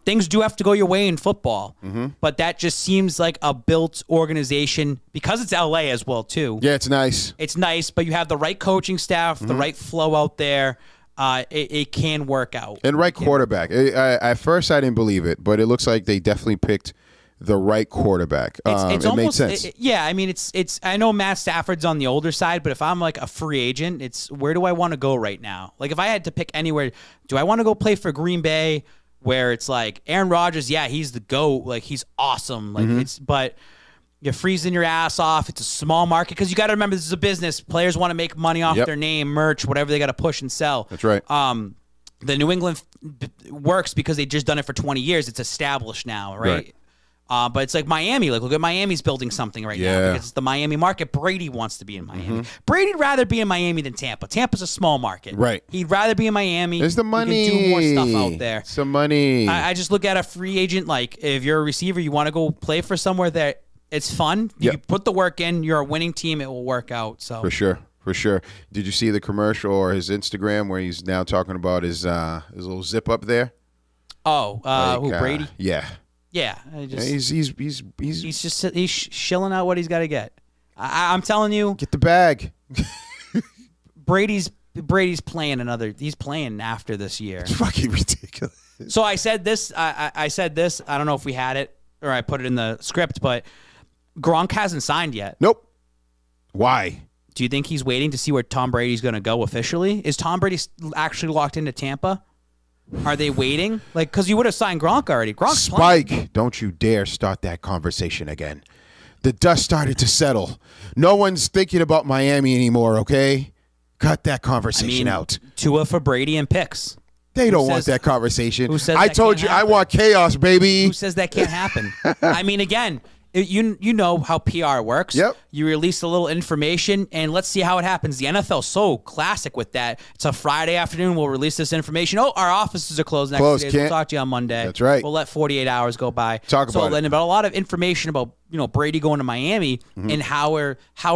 Things do have to go your way in football, but that just seems like a built organization because it's LA as well too. Yeah, it's nice. It's nice, but you have the right coaching staff, the right flow out there. It can work out. And right quarterback. At first, I didn't believe it, but it looks like they definitely picked the right quarterback. It's it almost, made sense. I mean, it's. I know Matt Stafford's on the older side, but if I'm like a free agent, it's where do I want to go right now? Like if I had to pick anywhere, do I want to go play for Green Bay? Where it's like Aaron Rodgers, yeah, he's the GOAT. Like, he's awesome. Like, but you're freezing your ass off. It's a small market because you got to remember this is a business. Players want to make money off their name, merch, whatever they got to push and sell. That's right. The New England works because they've just done it for 20 years. It's established now, right? But it's like Miami. Like, look at Miami's building something right now because it's the Miami market. Brady wants to be in Miami. Brady'd rather be in Miami than Tampa. Tampa's a small market. Right. He'd rather be in Miami. There's the money. You can do more stuff out there. Some money. I just look at a free agent. Like, if you're a receiver, you want to go play for somewhere that it's fun. You put the work in. You're a winning team. It will work out. So For sure. Did you see the commercial or his Instagram where he's now talking about his little zip up there? Oh, who, Brady? Yeah. Yeah, He's he's shilling out what he's got to get. I'm telling you, get the bag. Brady's playing another. He's playing after this year. It's fucking ridiculous. So I said this. I said this. I don't know if we had it or I put it in the script, but Gronk hasn't signed yet. Nope. Why? Do you think he's waiting to see where Tom Brady's going to go officially? Is Tom Brady actually locked into Tampa? Are they waiting? Like, because you would have signed Gronk already. Gronk's Spike, playing. Don't you dare start that conversation again. The dust started to settle. No one's thinking about Miami anymore, okay? Cut that conversation out. Tua for Brady and picks. They don't want that conversation. Who says I told you, I want chaos, baby. Who says that can't happen? I mean, again, you know how PR works. Yep. You release a little information, and let's see how it happens. The NFL's so classic with that. It's a Friday afternoon. We'll release this information. Oh, our offices are closed next day. We'll talk to you on Monday. That's right. We'll let 48 hours go by. Talk about it. But a lot of information about Brady going to Miami and how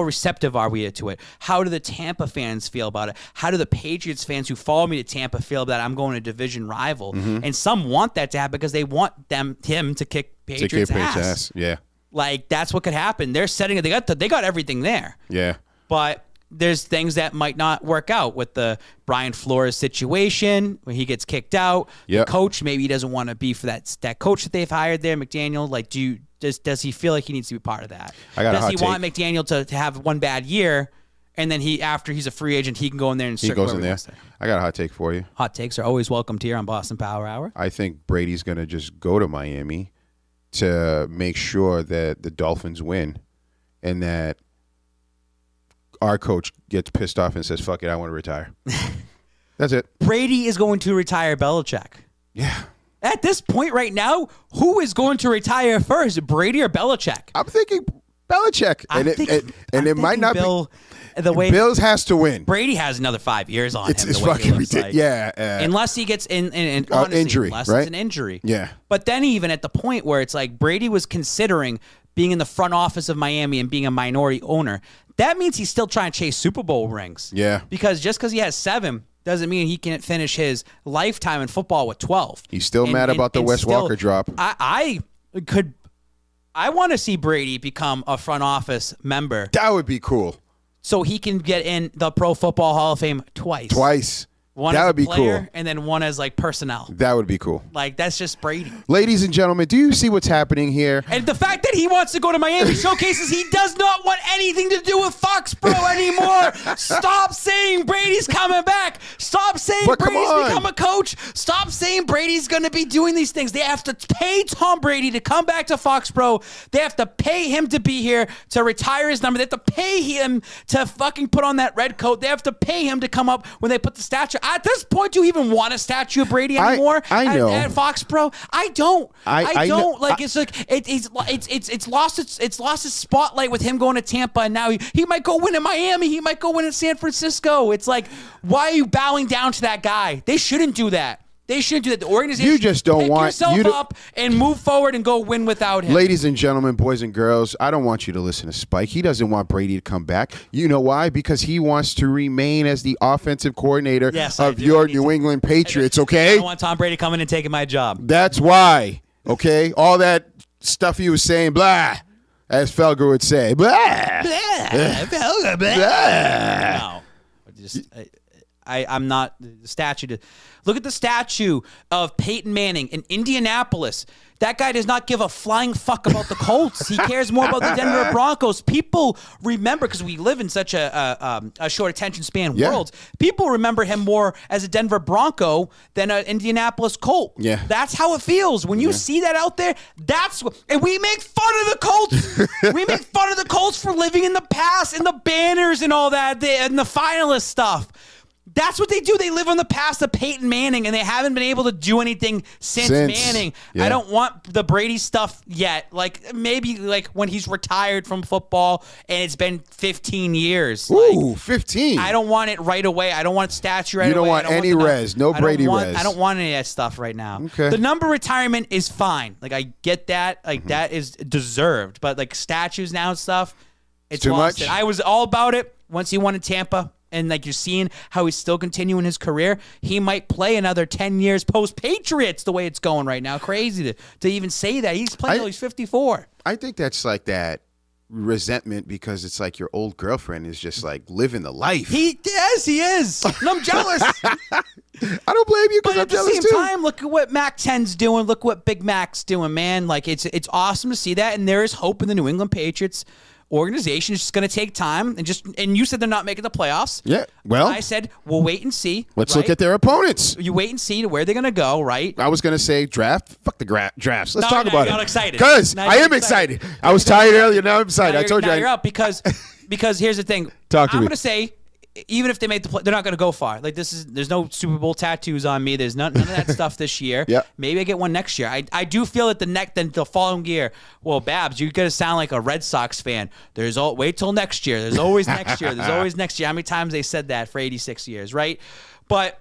receptive are we to it? How do the Tampa fans feel about it? How do the Patriots fans who follow me to Tampa feel that I'm going to division rival? And some want that to happen because they want him to kick Patriots' ass. Yeah. Like, that's what could happen. They're setting it. They got everything there. Yeah. But there's things that might not work out with the Brian Flores situation when he gets kicked out. Yep. The coach, maybe he doesn't want to be for that coach that they've hired there, McDaniel. Like, does he feel like he needs to be part of that? Does he want McDaniel to have one bad year, and then after he's a free agent, he can go in there and he goes in there. I got a hot take for you. Hot takes are always welcomed here on Boston Power Hour. I think Brady's going to just go to Miami to make sure that the Dolphins win and that our coach gets pissed off and says, fuck it, I want to retire. That's it. Brady is going to retire Belichick. Yeah. At this point right now, who is going to retire first, Brady or Belichick? I'm thinking Belichick. And it might not Bill, be. The way Bills has to win. Brady has another 5 years on him. It's fucking ridiculous. Yeah. Unless he gets honestly, injury, unless right? it's an injury. Yeah. But then even at the point where it's like Brady was considering being in the front office of Miami and being a minority owner, that means he's still trying to chase Super Bowl rings. Yeah. Because just because he has 7 doesn't mean he can't finish his lifetime in football with 12. He's still mad about the Wes Walker drop. I want to see Brady become a front office member. That would be cool. So he can get in the Pro Football Hall of Fame twice. One that as would be a player, cool. And then one as like personnel. That would be cool. Like, that's just Brady. Ladies and gentlemen, do you see what's happening here? And the fact that he wants to go to Miami showcases he does not want anything to do with Foxborough anymore. Stop saying Brady's coming back. Stop saying Brady's become a coach. Stop saying Brady's going to be doing these things. They have to pay Tom Brady to come back to Foxborough. They have to pay him to be here to retire his number. They have to pay him to fucking put on that red coat. They have to pay him to come up when they put the statue. At this point, do you even want a statue of Brady anymore? I know. At Foxborough? I don't. I don't. Know. Like, it's like it's lost its spotlight with him going to Tampa, and now he might go win in Miami. He might go win in San Francisco. It's like, why are you bowing down to that guy? They shouldn't do that. They shouldn't do that. The organization, you just don't pick want yourself up and move forward and go win without him. Ladies and gentlemen, boys and girls, I don't want you to listen to Spike. He doesn't want Brady to come back. You know why? Because he wants to remain as the offensive coordinator of your New England Patriots, okay? I don't want Tom Brady coming and taking my job. That's why, okay? All that stuff he was saying, blah, as Felger would say, blah. Felger, blah. No. I'm not the statue. Look at the statue of Peyton Manning in Indianapolis. That guy does not give a flying fuck about the Colts. He cares more about the Denver Broncos. People remember, because we live in such a short attention span world, people remember him more as a Denver Bronco than an Indianapolis Colt. Yeah. That's how it feels. When you see that out there, and we make fun of the Colts. We make fun of the Colts for living in the past and the banners and all that and the finalist stuff. That's what they do. They live on the past of Peyton Manning, and they haven't been able to do anything since Manning. Yeah. I don't want the Brady stuff yet. Like, maybe like when he's retired from football and it's been 15 years. Ooh, 15. I don't want it right away. I don't want statue right away. You don't want any res. No Brady res. I don't want any of that stuff right now. Okay. The number retirement is fine. Like, I get that. Like, that is deserved. But, like, statues now and stuff, it's too lost much. I was all about it once he won in Tampa. And, like, you're seeing how he's still continuing his career. He might play another 10 years post-Patriots the way it's going right now. Crazy to even say that. He's playing until he's 54. I think that's like that resentment because it's like your old girlfriend is just, like, living the life. Yes, he is. And I'm jealous. I don't blame you because I'm jealous, too. But at the same time, look at what Mac 10's doing. Look what Big Mac's doing, man. Like, it's awesome to see that. And there is hope in the New England Patriots organization. Is just going to take time, and you said they're not making the playoffs. Yeah, well, I said we'll wait and see. Let's look at their opponents. You wait and see to where they're going to go. Right? I was going to say draft. Fuck the drafts. Let's talk about it. You're excited because I am excited. I was tired earlier. Now I'm excited. I told you. You're up because here's the thing. Talk to me. I'm going to say, even if they make the play, they're not going to go far. Like, there's no Super Bowl tattoos on me. There's none of that stuff this year. Yeah. Maybe I get one next year. I do feel that the following year. Well, Babs, you're going to sound like a Red Sox fan. Wait till next year. There's always next year. There's always next year. How many times they said that for 86 years, right? But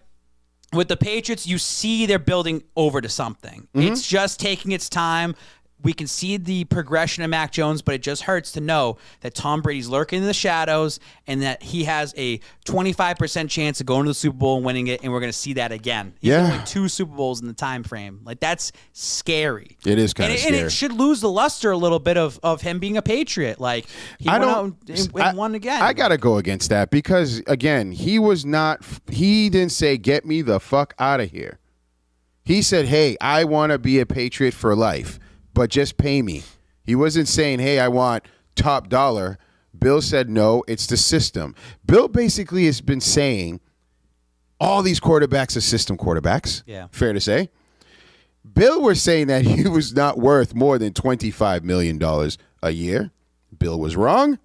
with the Patriots, you see they're building over to something. Mm-hmm. It's just taking its time. We can see the progression of Mac Jones, but it just hurts to know that Tom Brady's lurking in the shadows and that he has a 25% chance of going to the Super Bowl and winning it, and we're going to see that again. He's only 2 Super Bowls in the time frame. Like, that's scary. It is kind of scary. And it should lose the luster a little bit of him being a Patriot. Like, he went out and won again. I got to go against that because, again, he didn't say, get me the fuck out of here. He said, hey, I want to be a Patriot for life. But just pay me. He wasn't saying, hey, I want top dollar. Bill said, no, it's the system. Bill basically has been saying all these quarterbacks are system quarterbacks. Yeah. Fair to say. Bill was saying that he was not worth more than $25 million a year. Bill was wrong.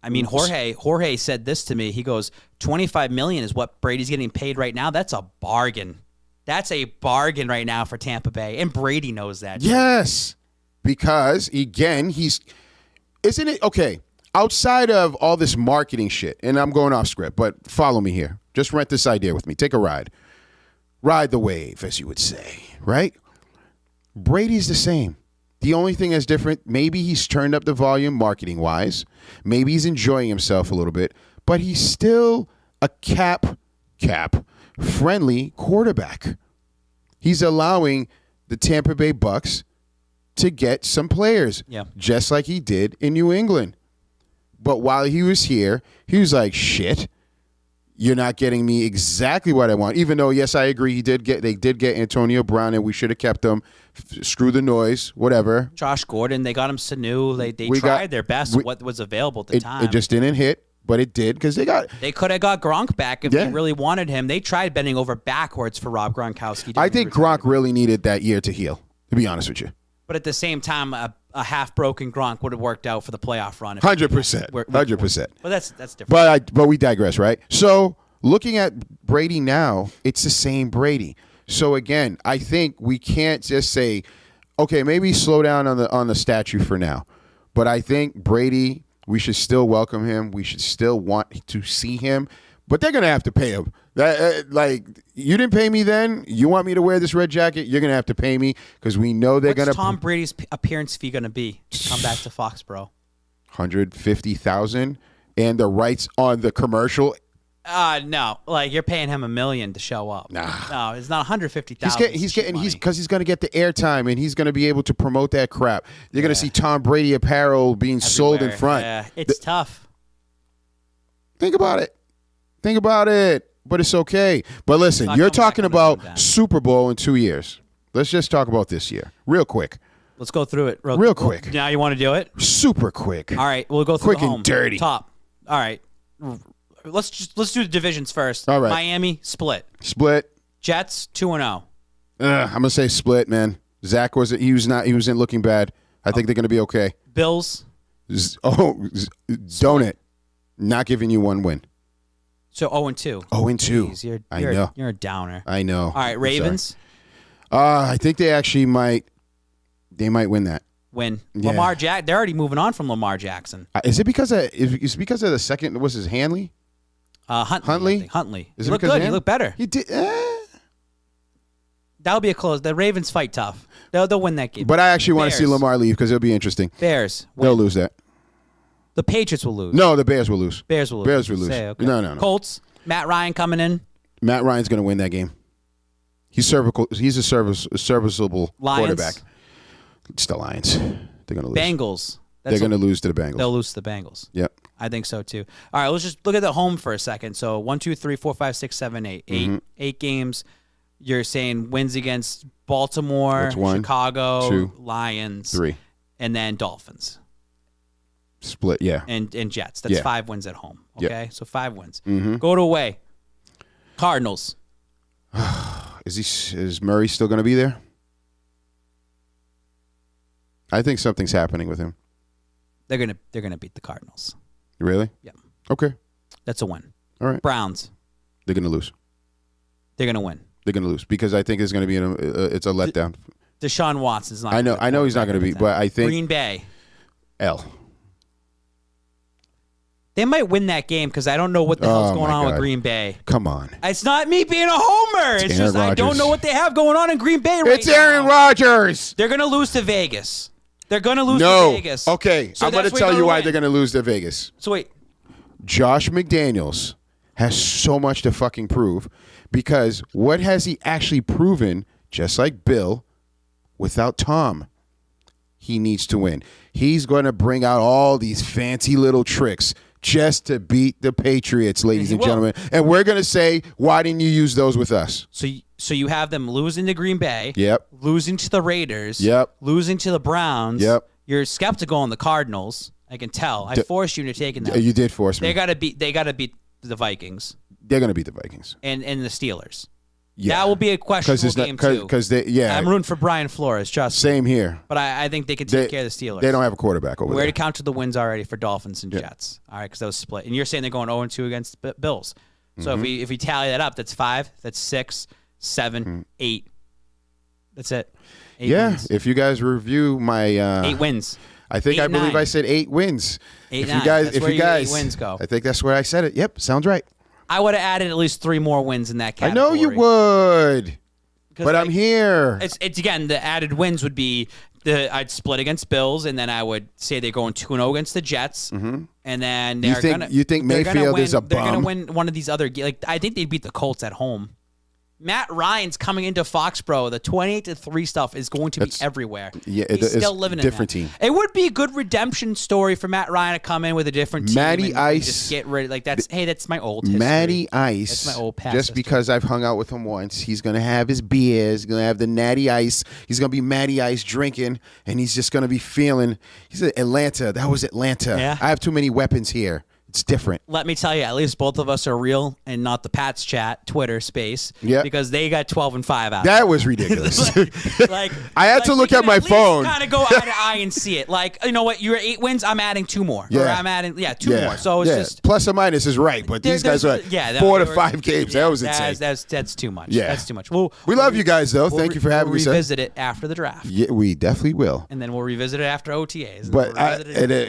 I mean, Jorge said this to me. He goes, $25 million is what Brady's getting paid right now. That's a bargain. That's a bargain right now for Tampa Bay. And Brady knows that. Yes. Because, again, isn't it, okay, outside of all this marketing shit, and I'm going off script, but follow me here. Just rent this idea with me. Take a ride. Ride the wave, as you would say, right? Brady's the same. The only thing that's different, maybe he's turned up the volume marketing-wise. Maybe he's enjoying himself a little bit. But he's still a cap-friendly quarterback. He's allowing the Tampa Bay Bucks to get some players, just like he did in New England. But while he was here, he was like, shit, you're not getting me exactly what I want. Even though, yes, I agree, they did get Antonio Brown, and we should have kept him. Screw the noise, whatever. Josh Gordon, they got him Sanu. They tried their best with what was available at the time. It just didn't hit, but it did because they could have got Gronk back if they really wanted him. They tried bending over backwards for Rob Gronkowski. I think Gronk really needed that year to heal, to be honest with you. But at the same time, a half-broken Gronk would have worked out for the playoff run. 100%. 100%. But that's different. But we digress, right? So looking at Brady now, it's the same Brady. So again, I think we can't just say, okay, maybe slow down on the statue for now. But I think Brady, we should still welcome him. We should still want to see him. But they're gonna have to pay him. You didn't pay me then. You want me to wear this red jacket? You're gonna have to pay me because we know they're gonna. What's Tom Brady's appearance fee gonna be? Come back to Foxborough. $150,000 and the rights on the commercial. No, you're paying him $1 million to show up. Nah, no, it's not $150,000. He's going to get the airtime and he's going to be able to promote that crap. You're going to see Tom Brady apparel being sold in front. Yeah, it's tough. Think about it. But it's okay. But listen, you're talking about Super Bowl in 2 years. Let's just talk about this year, real quick. Let's go through it real quick. Now you want to do it? Super quick. All right, we'll go through quick and dirty. Top. All right. Let's do the divisions first. All right. Miami split. Jets 2-0. I'm gonna say split, man. Zach he wasn't looking bad. I think they're gonna be okay. Bills. Don't it? Not giving you one win. So 0-2. 0-2. I know. You're a downer. I know. All right, Ravens. I think they actually might. They might win that. Win. Yeah. They're already moving on from Lamar Jackson. Is it because of the second? Was his Hanley? Huntley. Is he looked good. He looked better. He did. That'll be a close. The Ravens fight tough. They'll win that game. But I actually want to see Lamar leave because it'll be interesting. Bears. They'll lose that. The Patriots will lose. No, the Bears will lose. Bears will lose. Okay. No. Colts. Matt Ryan coming in. Matt Ryan's going to win that game. He's a serviceable quarterback. It's the Lions. They're going to lose. Bengals. They're going to lose to the Bengals. They'll lose to the Bengals. Yep. I think so too. All right, let's just look at the home for a second. So 1, 2, 3, 4, 5, 6, 7, 8. Eight games. You're saying wins against Baltimore, Chicago, 2, Lions, 3, and then Dolphins. Split, yeah. And Jets. That's 5 wins at home. Okay, yep. So 5 wins. Go to away. Cardinals. Is Murray still going to be there? I think something's happening with him. They're gonna beat the Cardinals. Really? Yeah. Okay. That's a win. All right. Browns. They're gonna lose. They're gonna win. They're gonna lose because I think it's gonna be it's a letdown. Deshaun Watson's not. I know he's not gonna be, but I think Green Bay. L. They might win that game because I don't know what the hell's going on with Green Bay. Come on. It's not me being a homer. It's just I don't know what they have going on in Green Bay right now. It's Aaron Rodgers. They're going to lose to Vegas. They're going to lose to Vegas. Okay, so I'm going to tell you why they're going to lose to Vegas. So wait. Josh McDaniels has so much to fucking prove because what has he actually proven, just like Bill, without Tom? He needs to win. He's going to bring out all these fancy little tricks just to beat the Patriots, ladies and gentlemen. And we're going to say, why didn't you use those with us? So you have them losing to Green Bay. Yep. Losing to the Raiders. Yep. Losing to the Browns. Yep. You're skeptical on the Cardinals. I can tell. I forced you into taking them. You did force me. They got to beat the Vikings. They're going to beat the Vikings. And the Steelers. That will be a questionable game, too. Because I'm rooting for Brian Flores, trust me. Same here. But I think they can take care of the Steelers. They don't have a quarterback over there. We already counted the wins already for Dolphins and Jets. All right, because that was split. And you're saying they're going 0-2 against Bills. So if we tally that up, that's 5, that's 6, 7, 8. That's it. 8 wins. If you guys review my 8 wins. I believe I said 8 wins. 8, if 9. you guys, that's if where you guys, 8 wins go. I think that's where I said it. Yep, sounds right. I would have added at least 3 more wins in that category. I know you would, but I'm here. It's again, the added wins would be I'd split against Bills, and then I would say they're going 2-0 against the Jets, and then you think Mayfield is a bum? They're going to win one of these other I think they beat the Colts at home. Matt Ryan's coming into Foxborough. The 28-3 stuff is going to be everywhere. Yeah, he's still living in different that. team. It would be a good redemption story for Matt Ryan to come in with a different team. Matty Ice, and just get rid. That's my old history. Matty Ice. That's my old past. Just because I've hung out with him once, he's gonna have his beers. He's gonna have the Natty Ice. He's gonna be Matty Ice drinking, and he's just gonna be feeling. He's at Atlanta. That was Atlanta. Yeah. I have too many weapons here. It's different. Let me tell you, at least both of us are real and not the Pats chat Twitter space. Yeah. Because they got 12-5 out. That was ridiculous. like I had to look at my phone. Kind of go eye to eye and see it. Like, you know what? You're 8 wins. I'm adding 2 more. Yeah. Or I'm adding 2 more. So it's just plus or minus is right, but these guys are 4 to 5 games. That was insane. That's too much. Yeah. That's too much. We love you guys though. Thank you for having me. We'll revisit it after the draft. Yeah, we definitely will. And then we'll revisit it after OTAs. But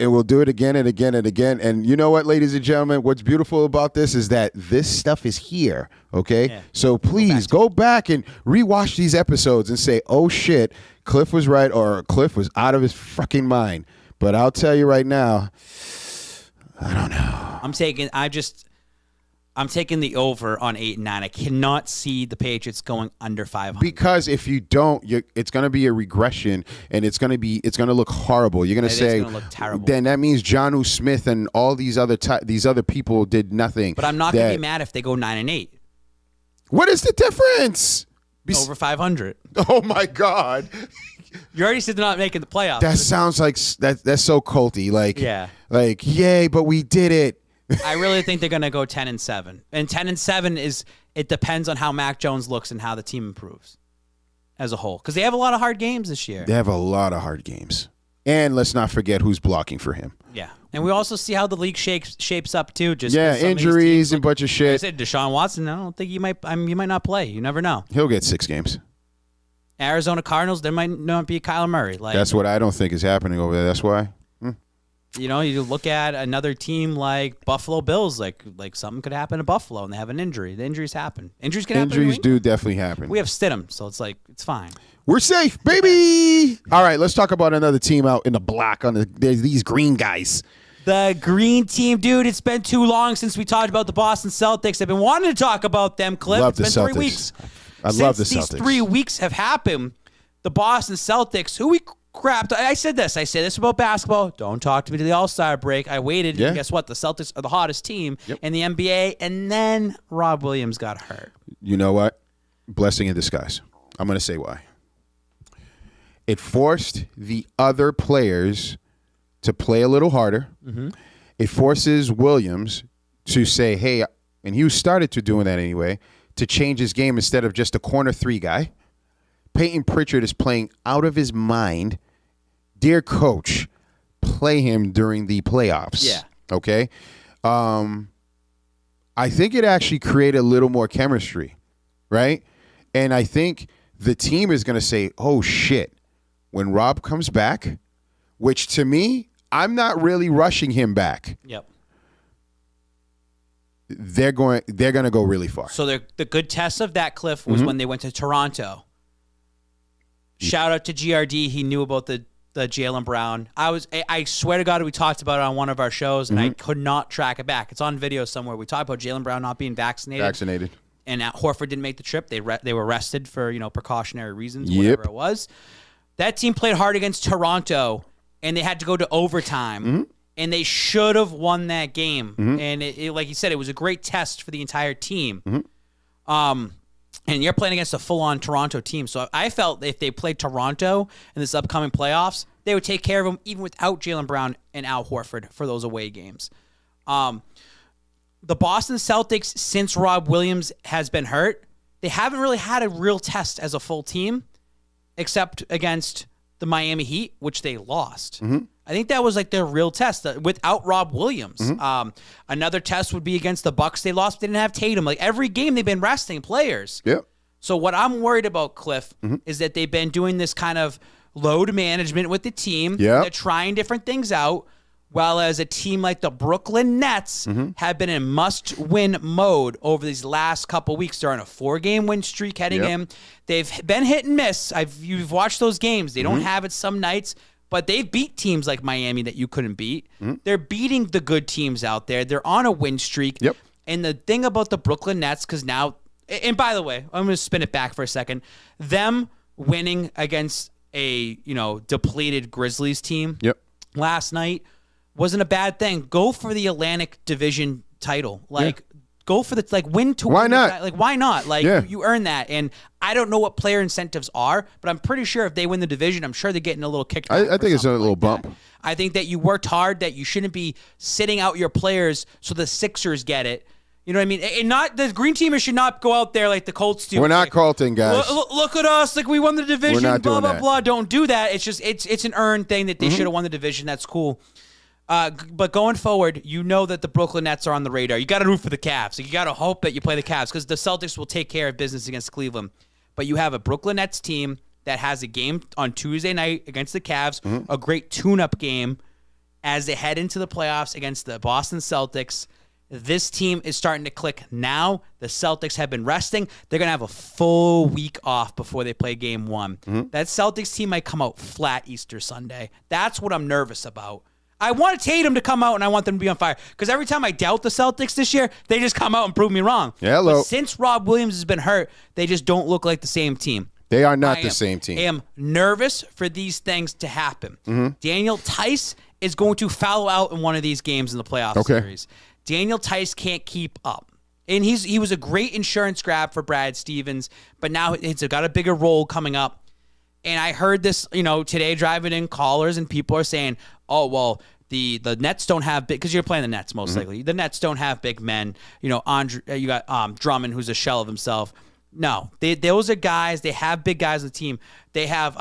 we'll do it again and again and again. And you know what, ladies and gentlemen? What's beautiful about this is that this stuff is here, okay? Yeah. So please go back and rewatch these episodes and say, oh, shit, Cliff was right or Cliff was out of his fucking mind. But I'll tell you right now, I don't know. I'm taking the over on 8 and 9. I cannot see the Patriots going under 500. Because if you don't, it's going to be a regression, and it's going to look horrible. You're going to say, it's going to look terrible. Then that means Jonnu Smith and all these other people did nothing. But I'm not going to be mad if they go 9 and 8. What is the difference? Over 500. Oh my God! You already said they're not making the playoffs. That sounds like that's so culty. Like yay, but we did it. I really think they're going to go 10 and 7. And 10 and 7 it depends on how Mac Jones looks and how the team improves as a whole. Because they have a lot of hard games this year. They have a lot of hard games. And let's not forget who's blocking for him. Yeah. And we also see how the league shapes up too. Injuries and a bunch of shit. I said Deshaun Watson, I don't think you might not play. You never know. He'll get 6 games. Arizona Cardinals, there might not be Kyler Murray. That's what I don't think is happening over there. That's why. You know, you look at another team like Buffalo Bills, like something could happen to Buffalo and they have an injury. The injuries happen. Injuries can happen. Injuries do definitely happen. We have Stidham, so it's fine. We're safe, baby. All right, let's talk about another team out in the block these green guys. The green team, dude, it's been too long since we talked about the Boston Celtics. I've been wanting to talk about them, Cliff. Love it's the been Celtics. 3 weeks. I love the Since Celtics. these 3 weeks have happened, the Boston Celtics, who we crapped. I said this about basketball. Don't talk to me to the All-Star break. I waited. Yeah. And guess what? The Celtics are the hottest team in the NBA. And then Rob Williams got hurt. You know what? Blessing in disguise. I'm going to say why. It forced the other players to play a little harder. Mm-hmm. It forces Williams to say, hey, and he started to doing that anyway, to change his game instead of just a corner 3 guy. Peyton Pritchard is playing out of his mind. Dear coach, play him during the playoffs. Yeah. Okay? I think it actually created a little more chemistry, right? And I think the team is going to say, oh, shit, when Rob comes back, which to me, I'm not really rushing him back. Yep. They're going to go really far. So the good test of that, Cliff, was when they went to Toronto. Shout out to GRD. He knew about the Jaylen Brown. I swear to God, we talked about it on one of our shows, and I could not track it back. It's on video somewhere. We talked about Jaylen Brown not being vaccinated. And Horford didn't make the trip. They were rested for precautionary reasons, whatever it was. That team played hard against Toronto, and they had to go to overtime. And they should have won that game. And it, like you said, it was a great test for the entire team. And you're playing against a full-on Toronto team. So I felt if they played Toronto in this upcoming playoffs, they would take care of them even without Jaylen Brown and Al Horford for those away games. The Boston Celtics, since Rob Williams has been hurt, they haven't really had a real test as a full team, except against the Miami Heat, which they lost. Mm-hmm. I think that was like their real test without Rob Williams. Mm-hmm. Another test would be against the Bucks. They lost. They didn't have Tatum. Like every game, they've been resting players. Yep. So what I'm worried about, Cliff, is that they've been doing this kind of load management with the team. Yep. They're trying different things out, while as a team like the Brooklyn Nets have been in must-win mode over these last couple weeks. They're on a 4-game win streak heading in. They've been hit and miss. You've watched those games. They don't have it some nights, but they've beat teams like Miami that you couldn't beat. They're beating the good teams out there. They're on a win streak. Yep. And the thing about the Brooklyn Nets, because now, and by the way, I'm going to spin it back for a second. Them winning against a depleted Grizzlies team last night wasn't a bad thing. Go for the Atlantic Division title. Go for win to win. Why not? Why not? You earn that. And I don't know what player incentives are, but I'm pretty sure if they win the division, I'm sure they're getting a little kickback. I think it's a little bump. That. I think that you worked hard, that you shouldn't be sitting out your players so the Sixers get it. You know what I mean? And not the green teamers should not go out there like the Colts do. We're not Colton, guys. Look at us, like we won the division. We're not blah doing blah that. blah. Don't do that. It's just it's an earned thing that they should have won the division. That's cool. But going forward, you know that the Brooklyn Nets are on the radar. You got to root for the Cavs. So you got to hope that you play the Cavs because the Celtics will take care of business against Cleveland. But you have a Brooklyn Nets team that has a game on Tuesday night against the Cavs, a great tune-up game as they head into the playoffs against the Boston Celtics. This team is starting to click now. The Celtics have been resting. They're going to have a full week off before they play game one. That Celtics team might come out flat Easter Sunday. That's what I'm nervous about. I want Tatum to come out, and I want them to be on fire. Because every time I doubt the Celtics this year, they just come out and prove me wrong. Hello. But since Rob Williams has been hurt, they just don't look like the same team. They are not the same team. I am nervous for these things to happen. Daniel Tice is going to foul out in one of these games in the playoff series. Daniel Tice can't keep up. And he was a great insurance grab for Brad Stevens, but now it's got a bigger role coming up. And I heard this, today driving in callers, and people are saying, oh, well, the Nets don't have big, because you're playing the Nets most likely. The Nets don't have big men. Andre, you got Drummond, who's a shell of himself. No, those are guys. They have big guys on the team. They have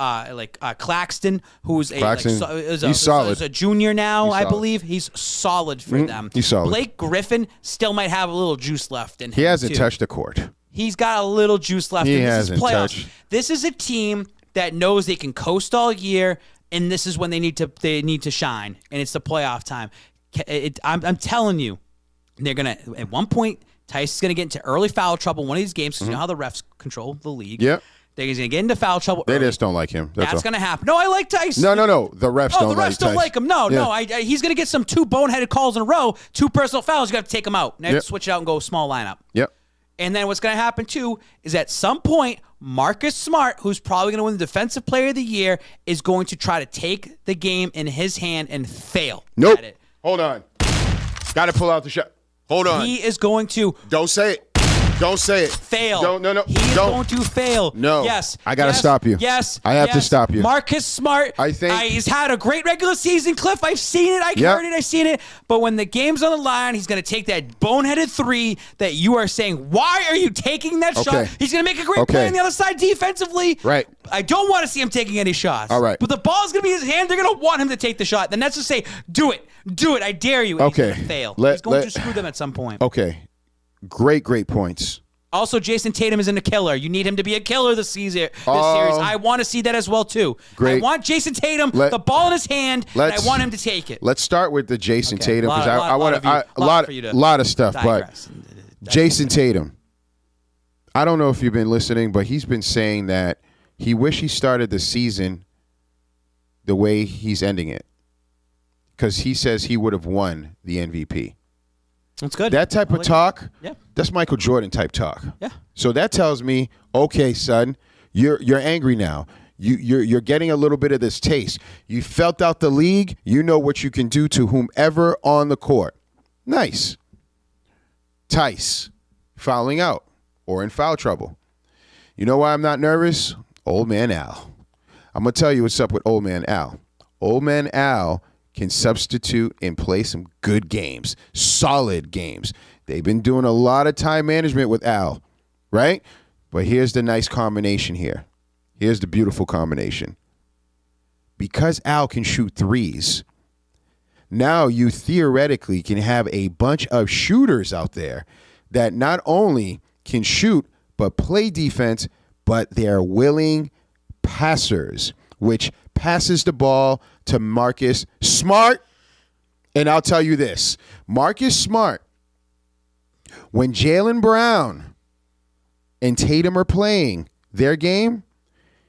Claxton, who's he's solid. Is a junior now, He's I solid. believe. He's solid for them. He's solid. Blake Griffin still might have a little juice left in him. He hasn't too. touched the court. He's got a little juice left. He in hasn't playoffs. touched. This is a team that knows they can coast all year, and this is when they need to shine, and it's the playoff time. I'm telling you, they're gonna at one point. Tice is going to get into early foul trouble in one of these games because you know how the refs control the league. Yep. He's going to get into foul trouble They early. just don't like him. That's going to happen. No, I like Tice. No. The refs don't like Tice. The refs don't like him. No. He's going to get some 2 boneheaded calls in a row, 2 personal fouls. You got to take them out. Now switch it out and go small lineup. Yep. And then what's going to happen, too, is at some point, Marcus Smart, who's probably going to win the Defensive Player of the Year, is going to try to take the game in his hand and fail Nope. at it. Hold on. Got to pull out the shot. Hold on. He is going to... Don't say it. Don't say it. Fail. No. He is going to fail. No. Yes. I got to stop you. Yes. I have to stop you. Marcus Smart. I think he's had a great regular season, Cliff. I've seen it. I heard it. I've seen it. But when the game's on the line, he's going to take that boneheaded 3 that you are saying, why are you taking that shot? He's going to make a great play on the other side defensively. Right. I don't want to see him taking any shots. All right. But the ball's going to be in his hand. They're going to want him to take the shot. Then that's to say, do it. Do it. I dare you. And he's going to fail. He's going to screw them at some point. Okay. Great points. Also, Jason Tatum isn't a killer. You need him to be a killer this series. I want to see that as well, too. Great. I want Jason Tatum, the ball in his hand, and I want him to take it. Let's start with the Jason Tatum because I want a lot of stuff. But Jason Tatum, I don't know if you've been listening, but he's been saying that he wish he started the season the way he's ending it because he says he would have won the MVP. That's good. That type of talk, yeah. That's Michael Jordan type talk. Yeah. So that tells me, okay, son, you're angry now. You're getting a little bit of this taste. You felt out the league. You know what you can do to whomever on the court. Nice. Tice, fouling out or in foul trouble. You know why I'm not nervous? Old man Al. I'm going to tell you what's up with old man Al. Old man Al can substitute and play some good games, solid games. They've been doing a lot of time management with Al, right? But here's the nice combination here. Here's the beautiful combination. Because Al can shoot threes, now you theoretically can have a bunch of shooters out there that not only can shoot but play defense, but they're willing passers, which passes the ball to Marcus Smart. And I'll tell you this, Marcus Smart, when Jaylen Brown and Tatum are playing their game,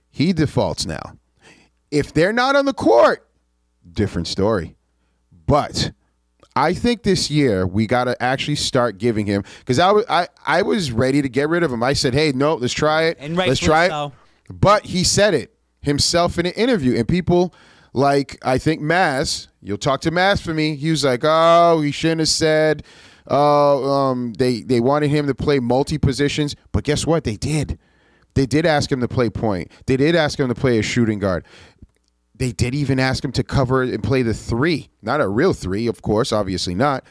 he defaults now. If they're not on the court, different story. But I think this year we got to actually start giving him, because I was ready to get rid of him. I said, hey, no, let's try it. And let's try it. So. But he said it himself in an interview. And people like, I think Maz, you'll talk to Maz for me. He was like, oh, he shouldn't have said, they wanted him to play multi-positions. But guess what? They did. They did ask him to play point. They did ask him to play a shooting guard. They did even ask him to cover and play the three. Not a real three, of course, obviously not.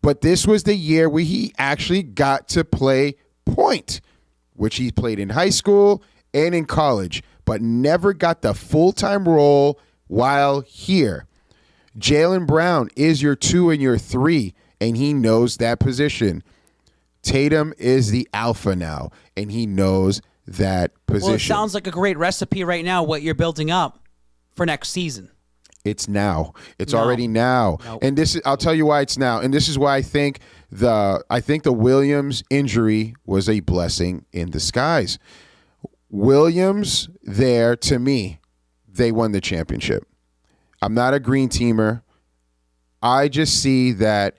But this was the year where he actually got to play point, which he played in high school and in college, but never got the full-time role while here. Jaylen Brown is your 2 and your 3, and he knows that position. Tatum is the alpha now, and he knows that position. Well, it sounds like a great recipe right now, what you're building up for next season. It's now. It's already now. Nope. And this is, I'll tell you why it's now. And this is why I think the Williams injury was a blessing in disguise. Williams there, to me, they won the championship. I'm not a green teamer. I just see that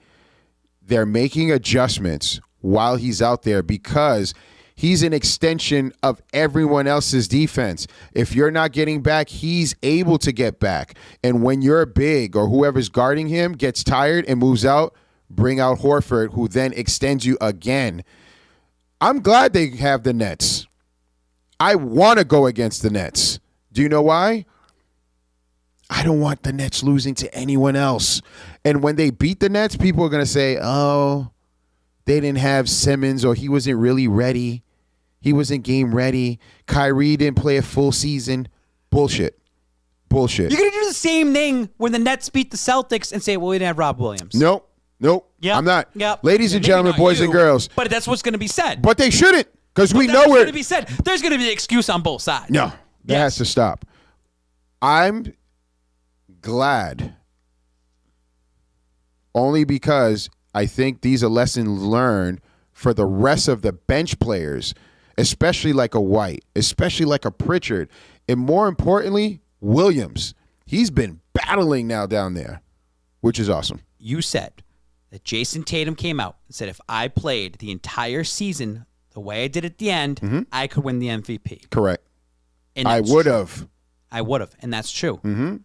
they're making adjustments while he's out there because he's an extension of everyone else's defense. If you're not getting back, he's able to get back. And when you're big or whoever's guarding him gets tired and moves out, bring out Horford, who then extends you again. I'm glad they have the Nets. I want to go against the Nets. Do you know why? I don't want the Nets losing to anyone else. And when they beat the Nets, people are going to say, oh, they didn't have Simmons or he wasn't really ready. He wasn't game ready. Kyrie didn't play a full season. Bullshit. You're going to do the same thing when the Nets beat the Celtics and say, well, we didn't have Rob Williams. Nope. Yep. I'm not. Yep. Ladies and gentlemen, boys and girls. But that's what's going to be said. But they shouldn't, because we know where. Going to be said. There's going to be an excuse on both sides. No, that has to stop. I'm glad only because I think these are lessons learned for the rest of the bench players, especially like a White, especially like a Pritchard, and more importantly, Williams. He's been battling now down there, which is awesome. You said that Jason Tatum came out and said, if I played the entire season the way I did at the end, I could win the MVP. Correct. And I would have. And that's true. Mm-hmm.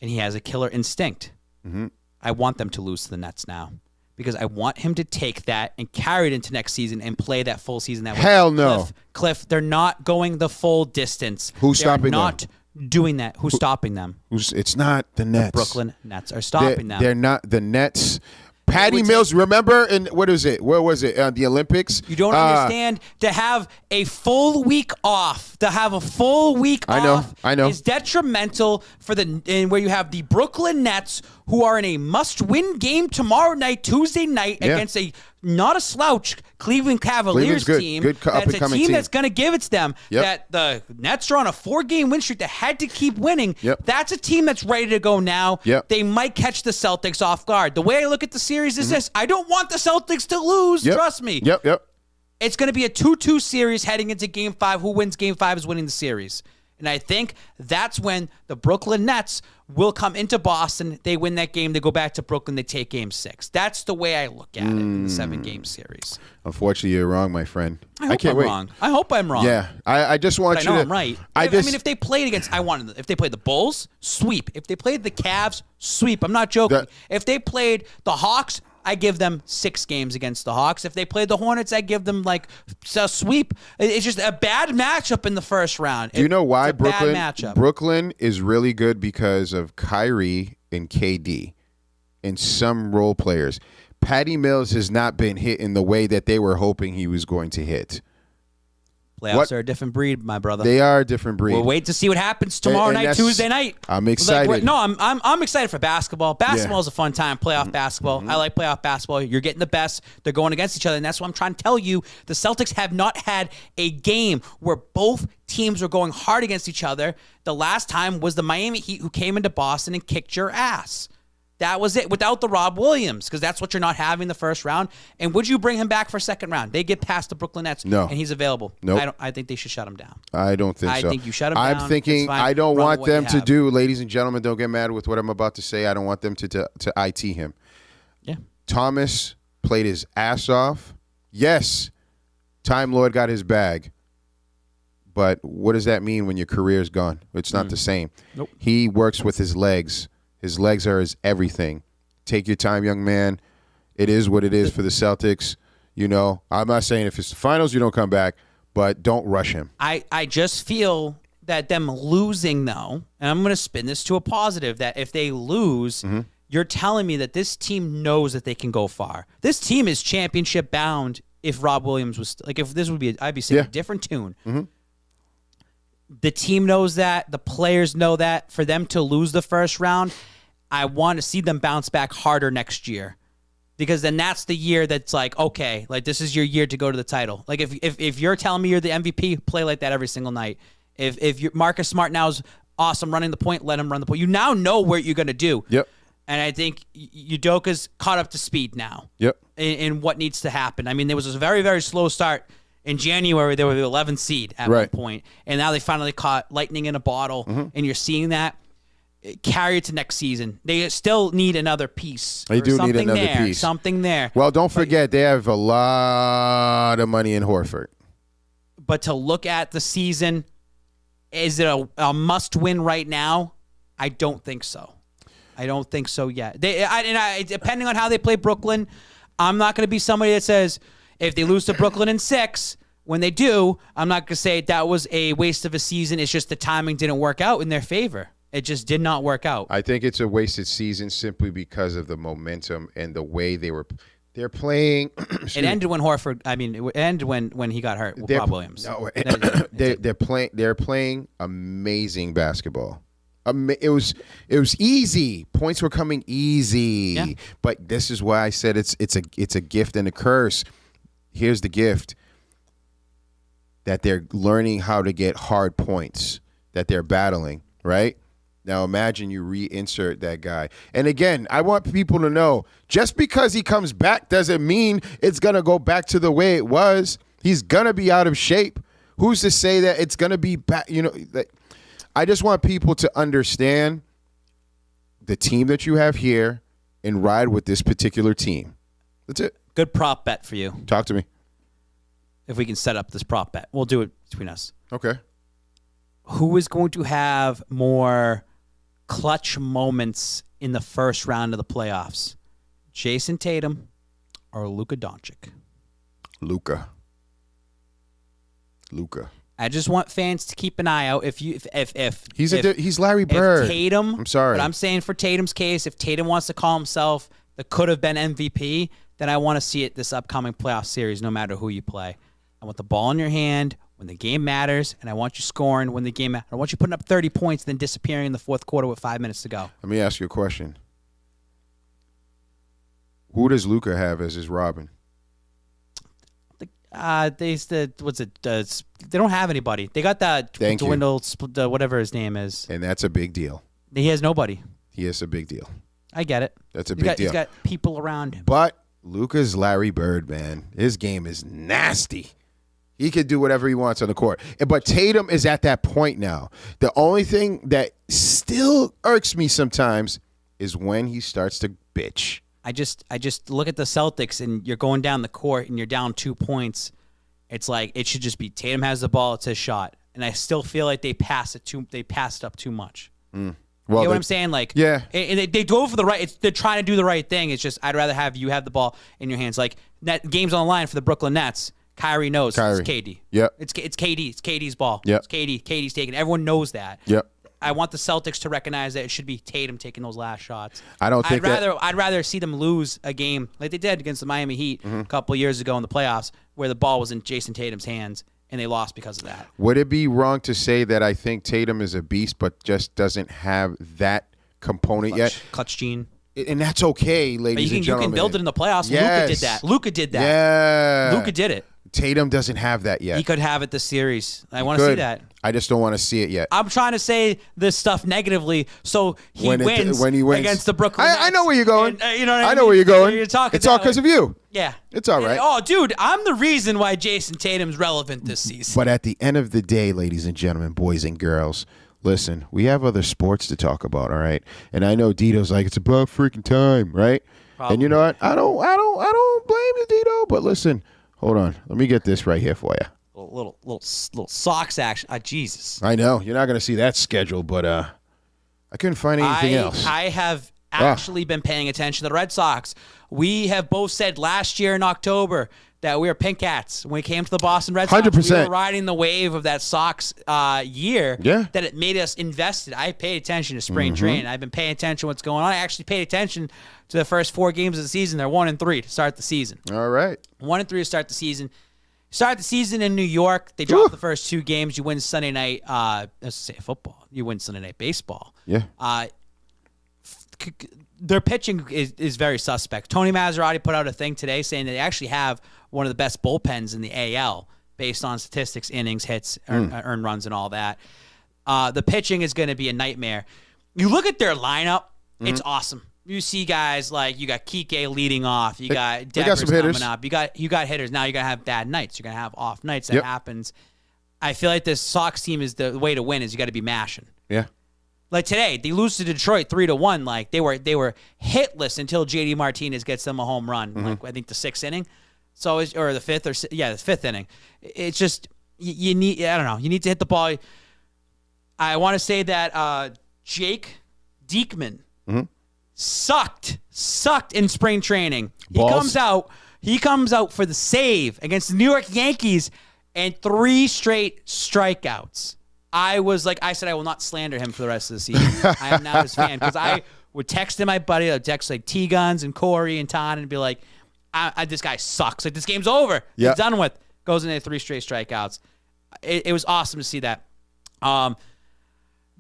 And he has a killer instinct. Mm-hmm. I want them to lose to the Nets now because I want him to take that and carry it into next season and play that full season that way. Hell no. Cliff, they're not going the full distance. Who's stopping them? They're not doing that. Who's stopping them? It's not the Nets. The Brooklyn Nets are stopping them. They're not the Nets. Patty Mills, remember, and what is it? Where was it? The Olympics? You don't understand. To have a full week off, I know. Is detrimental for where you have the Brooklyn Nets, who are in a must-win game tomorrow night, Tuesday night, against not a slouch Cleveland Cavaliers team. That's a team that's going to give it to them. Yep. That the Nets are on a 4-game win streak that had to keep winning. Yep. That's a team that's ready to go now. Yep. They might catch the Celtics off guard. The way I look at the series is this. I don't want the Celtics to lose. Yep. Trust me. Yep. It's going to be a 2-2 series heading into Game 5. Who wins Game 5 is winning the series. And I think that's when the Brooklyn Nets will come into Boston. They win that game. They go back to Brooklyn. They take Game 6. That's the way I look at it in the 7-game series. Unfortunately, you're wrong, my friend. I can't wait. Wrong. I hope I'm wrong. Yeah, I just want you to. I'm right. I mean, if they played against, if they played the Bulls, sweep. If they played the Cavs, sweep. I'm not joking. If they played the Hawks, I give them 6 games against the Hawks. If they played the Hornets, I give them like a sweep. It's just a bad matchup in the first round. Do you know why Brooklyn? Bad matchup. Brooklyn is really good because of Kyrie and KD and some role players. Patty Mills has not been hit in the way that they were hoping he was going to hit. Playoffs are a different breed, my brother. They are a different breed. We'll wait to see what happens tomorrow night, Tuesday night. I'm excited. I'm excited for basketball. Basketball is a fun time. Playoff basketball. I like playoff basketball. You're getting the best. They're going against each other, and that's what I'm trying to tell you. The Celtics have not had a game where both teams were going hard against each other. The last time was the Miami Heat, who came into Boston and kicked your ass. That was it, without the Rob Williams, because that's what you're not having the first round. And would you bring him back for second round? They get past the Brooklyn Nets, no, and he's available. Nope. I think they should shut him down. I don't think so. I think you shut him down. I'm thinking I don't want them to do, ladies and gentlemen, don't get mad with what I'm about to say. I don't want them to IT him. Yeah. Thomas played his ass off. Yes, Time Lord got his bag. But what does that mean when your career's gone? It's not the same. Nope. He works with his legs. His legs are his everything. Take your time, young man. It is what it is for the Celtics. You know, I'm not saying if it's the finals, you don't come back, but don't rush him. I just feel that them losing, though, and I'm going to spin this to a positive, that if they lose, you're telling me that this team knows that they can go far. This team is championship bound. If Rob Williams was, like, if this would be, I'd be singing a different tune. The team knows that. The players know that. For them to lose the first round, I want to see them bounce back harder next year, because then that's the year that's like, okay, like this is your year to go to the title. Like if you're telling me you're the MVP, play like that every single night. If Marcus Smart now is awesome running the point, let him run the point. You now know what you're going to do. Yep. And I think Udoka's caught up to speed now. Yep. In what needs to happen. I mean, there was a very, very slow start. In January, they were the 11th seed at one point, and now they finally caught lightning in a bottle, and you're seeing that carry it to next season. They still need another piece. They do need another piece. Something there. Well, don't forget, they have a lot of money in Horford. But to look at the season, is it a must-win right now? I don't think so. I don't think so yet. Depending on how they play Brooklyn, I'm not going to be somebody that says, if they lose to Brooklyn in 6, when they do, I'm not going to say that was a waste of a season. It's just the timing didn't work out in their favor. It just did not work out. I think it's a wasted season simply because of the momentum and the way they're playing. It ended when Horford. I mean, it ended when he got hurt with Bob Williams. No, they're playing amazing basketball. It was easy. Points were coming easy. Yeah. But this is why I said it's a gift and a curse. Here's the gift, that they're learning how to get hard points that they're battling, right? Now imagine you reinsert that guy. And again, I want people to know, just because he comes back doesn't mean it's going to go back to the way it was. He's going to be out of shape. Who's to say that it's going to be back? You know, I just want people to understand the team that you have here and ride with this particular team. That's it. Good prop bet for you. Talk to me. If we can set up this prop bet, we'll do it between us. Okay. Who is going to have more clutch moments in the first round of the playoffs? Jason Tatum or Luka Doncic? Luka. I just want fans to keep an eye out. If he's Larry Bird. If Tatum, I'm sorry, but I'm saying for Tatum's case, if Tatum wants to call himself the could have been MVP, then I want to see it this upcoming playoff series, no matter who you play. I want the ball in your hand when the game matters, and I want you scoring when the game matters. I want you putting up 30 points, then disappearing in the fourth quarter with 5 minutes to go. Let me ask you a question. Who does Luka have as his Robin? They don't have anybody. They got that dwindled, whatever his name is. And that's a big deal. He has nobody. He is a big deal. I get it. That's a big deal. He's got people around him. But Luka's Larry Bird, man. His game is nasty. He can do whatever he wants on the court. But Tatum is at that point now. The only thing that still irks me sometimes is when he starts to bitch. I just look at the Celtics, and you're going down the court, and you're down 2 points. It's like it should just be Tatum has the ball, it's his shot, and I still feel like they passed up too much. Well, you know what I'm saying? Like, yeah, and they go for the right. They're trying to do the right thing. It's just I'd rather have you have the ball in your hands. Like games on the line for the Brooklyn Nets. Kyrie knows it's KD. Yep. It's KD. It's KD's ball. Yep. It's KD. KD's taking. Everyone knows that. Yep. I want the Celtics to recognize that it should be Tatum taking those last shots. I'd rather see them lose a game like they did against the Miami Heat a couple of years ago in the playoffs, where the ball was in Jason Tatum's hands and they lost because of that. Would it be wrong to say that I think Tatum is a beast, but just doesn't have that component yet? Clutch gene. And that's okay, ladies and gentlemen. You can build it in the playoffs. Yes. Luka did that. Yeah. Luka did it. Tatum doesn't have that yet. He could have it this series. I want to see that. I just don't want to see it yet. I'm trying to say this stuff negatively so he wins against the Brooklyn Nets. I know where you're going. And, you know what I mean? know where you're going. You're talking it's all because of you. Yeah. It's all right. Oh, dude, I'm the reason why Jason Tatum's relevant this season. But at the end of the day, ladies and gentlemen, boys and girls, listen, we have other sports to talk about, all right? And I know Dito's like, it's about freaking time, right? Probably. And you know what? I don't blame you, Dito, but listen. Hold on. Let me get this right here for you. Little socks action. Jesus. I know. You're not going to see that schedule, but I couldn't find anything else. I have actually been paying attention to the Red Sox. We have both said last year in October that we were pink cats. When we came to the Boston Red Sox, 100%. we were riding the wave of that Sox year that it made us invested. I paid attention to spring training. I've been paying attention to what's going on. I actually paid attention to the first 4 games of the season. They're 1-3 to start the season. All right. 1-3 to start the season. Start the season in New York. They dropped the first 2 games. You win Sunday night. Let's say football. You win Sunday night baseball. Yeah. Their pitching is very suspect. Tony Maserati put out a thing today saying that they actually have one of the best bullpens in the AL based on statistics, innings, hits, earned runs, and all that. The pitching is going to be a nightmare. You look at their lineup, it's awesome. You see guys like you got Kike leading off. You got Devers coming up. You got hitters. Now you're going to have bad nights. You're going to have off nights. That happens. I feel like this Sox team is the way to win is you got to be mashing. Yeah. Like today, they lose to Detroit 3-1. Like they were hitless until JD Martinez gets them a home run. Like I think the 6th inning. So or the 5th the 5th inning. It's just you need. I don't know. You need to hit the ball. I want to say that Jake Diekman sucked in spring training. Balls. He comes out for the save against the New York Yankees and 3 straight strikeouts. I said I will not slander him for the rest of the season. I am now his fan because I would text him my buddy. I'd text like T-Guns and Corey and Todd and be like, this guy sucks. Like this game's over. He's done with. Goes into 3 straight strikeouts. It was awesome to see that.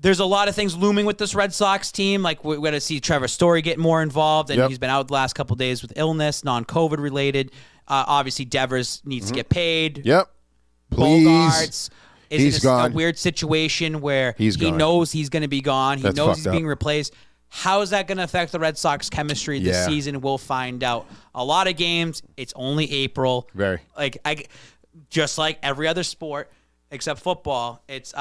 There's a lot of things looming with this Red Sox team. Like we're going to see Trevor Story get more involved, and he's been out the last couple of days with illness, non-COVID related. Obviously, Devers needs to get paid. Yep. Please. Bogarts. He's gone. A weird situation where he gone. knows he's going to be gone. He knows he's being up. Replaced. How is that going to affect the Red Sox chemistry this season? We'll find out. A lot of games, it's only April. Very. Just like every other sport except football, it's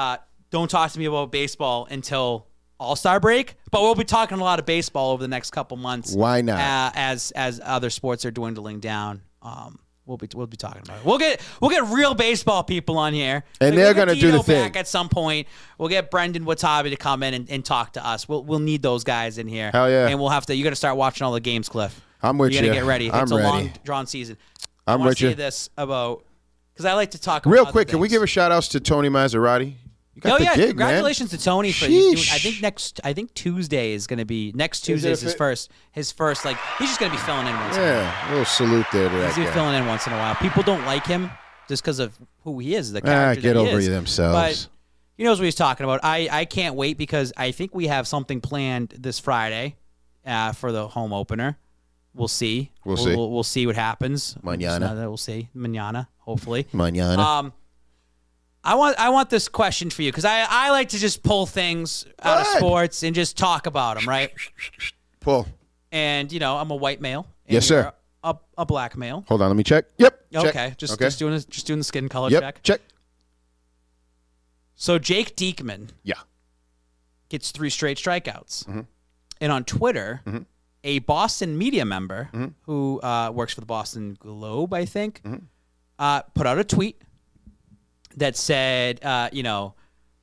don't talk to me about baseball until All-Star break. But we'll be talking a lot of baseball over the next couple months. Why not? As other sports are dwindling down. We'll be talking about it. We'll get real baseball people on here, and they're going to do the thing. Back at some point, we'll get Brendan Watabe to come in and talk to us. We'll need those guys in here. Hell yeah! And we'll have to. You got to start watching all the games, Cliff. I'm with you. You got to get ready. It's a long drawn season. I want to say this about because I like to talk about real quick. Can we give a shout outs to Tony Maserati? You got the gig, congratulations man. to Tony for doing, I think Tuesday is going to be next Tuesday is his first like he's just going to be filling in once in a while. Yeah, a little salute there to that guy. He's going to be filling in once in a while. People don't like him just because of who he is, the character get that he over is. themselves. But he knows what he's talking about. I can't wait because I think we have something planned this Friday for the home opener. We'll see. We'll see what happens. Mañana. We'll see. Mañana, hopefully. Mañana. I want this question for you because I like to just pull things out of sports and just talk about them, right? Pull. And I'm a white male. And yes, sir. A black male. Hold on, let me check. Yep. Okay. Just doing the skin color check. Check. So Jake Diekman. Gets 3 straight strikeouts, and on Twitter, a Boston media member who works for the Boston Globe, I think, put out a tweet that said, he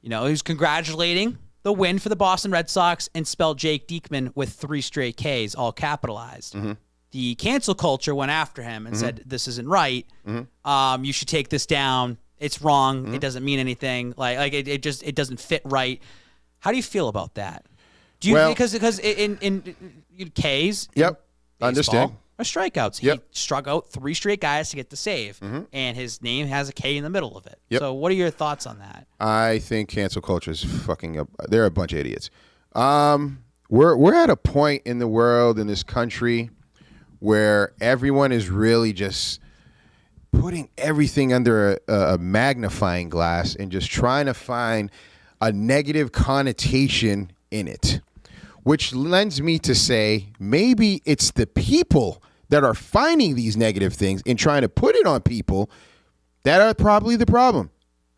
was congratulating the win for the Boston Red Sox and spelled Jake Diekman with 3 straight Ks, all capitalized. The cancel culture went after him and said, this isn't right. You should take this down. It's wrong. It doesn't mean anything. It doesn't fit right. How do you feel about that? Do you because in Ks? Yep. I understand. are strikeouts. He struck out 3 straight guys to get the save, and his name has a K in the middle of it. So what are your thoughts on that? I think cancel culture is fucking up. They're a bunch of idiots. We're at a point in the world, in this country, where everyone is really just putting everything under a magnifying glass and just trying to find a negative connotation in it, which lends me to say maybe it's the people that are finding these negative things and trying to put it on people that are probably the problem.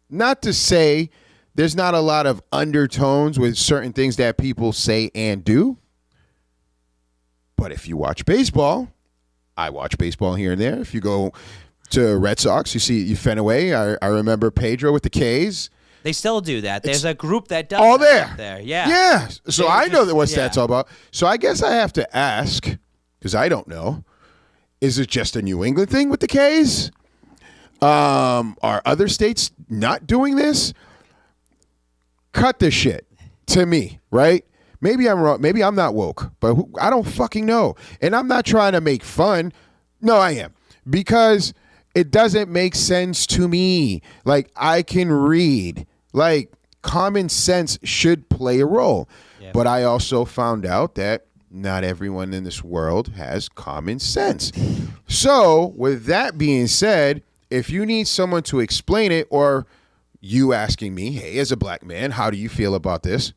Not to say there's not a lot of undertones with certain things that people say and do, but if you watch baseball, I watch baseball here and there. If you go to Red Sox, you Fenway. I remember Pedro with the K's. They still do that. There's a group that does all that there. Yeah. Yeah. So I know what that's all about. So I guess I have to ask, because I don't know, is it just a New England thing with the K's? Are other states not doing this? Cut this shit to me, right? Maybe I'm wrong. Maybe I'm not woke, but I don't fucking know. And I'm not trying to make fun. No, I am. Because it doesn't make sense to me. Like, I can read. Like, common sense should play a role. Yeah. But I also found out that not everyone in this world has common sense. So, with that being said, if you need someone to explain it, or you asking me, hey, as a black man, how do you feel about this?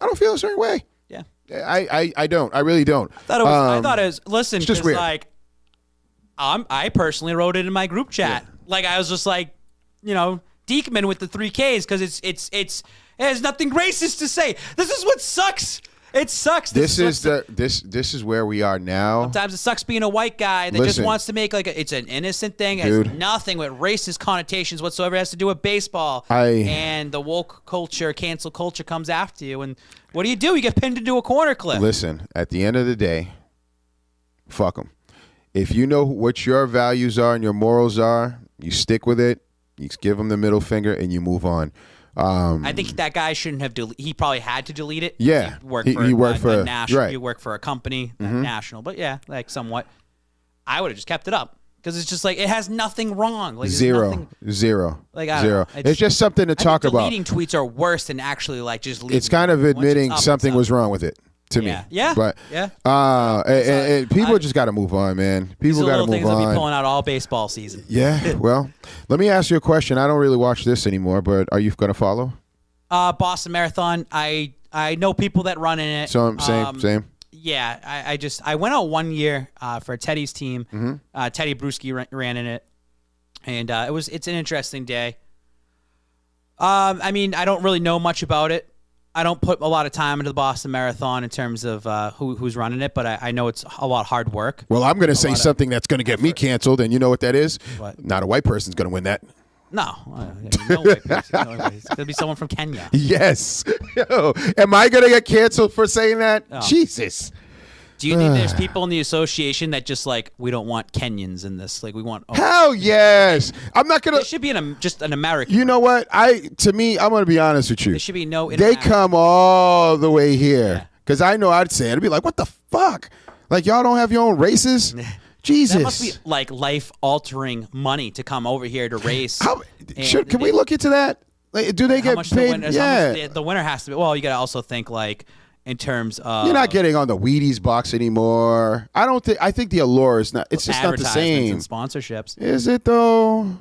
I don't feel a certain way. Yeah. I don't. I really don't. I thought it was listen, it's just weird. Like, I personally wrote it in my group chat. Yeah. Like, I was just like, Diekman with the 3 Ks, because it has nothing racist to say. This is what sucks. It sucks. This is where we are now. Sometimes it sucks being a white guy that just wants to make it's an innocent thing. It has nothing with racist connotations whatsoever. It has to do with baseball. And the woke culture, cancel culture comes after you. And what do? You get pinned into a corner clip. Listen, at the end of the day, fuck them. If you know what your values are and your morals are, you stick with it. You give them the middle finger and you move on. I think that guy shouldn't have he probably had to delete it. Yeah. He worked for national. Right. He worked for a company, national. But yeah, like somewhat. I would have just kept it up, because it's just like it has nothing wrong. Like zero. Like zero. It's just something to talk about. Deleting tweets are worse than actually like just leaving. It's kind of admitting something was wrong with it. To me, yeah, but and people just got to move on, man. People got to move on. They'll be pulling out all baseball season. Yeah, well, let me ask you a question. I don't really watch this anymore, but are you going to follow? Boston Marathon. I know people that run in it. So same. Yeah, I went out 1 year for Teddy's team. Teddy Bruschi ran in it, and it's an interesting day. I mean, I don't really know much about it. I don't put a lot of time into the Boston Marathon in terms of who's running it, but I know it's a lot of hard work. Well, I'm going to say something that's going to get me canceled, and you know what that is? What? Not a white person's going to win that. No white person. It's going to be someone from Kenya. Yes. Am I going to get canceled for saying that? Oh. Jesus. Do you think there's people in the association that just like, we don't want Kenyans in this? Like, we want... Hell yes. I'm not going to... It should be just an American. You know what? To me, I'm going to be honest with you. There should be no... They come all the way here. Because I know I'd say it. I'd be like, what the fuck? Like, y'all don't have your own races? Jesus. That must be like life-altering money to come over here to race. Can we look into that? Like, do they get paid? The winner has to be... Well, you got to also think like... In terms of, you're not getting on the Wheaties box anymore. I think the allure is not. It's just not the same. And sponsorships. Is it though?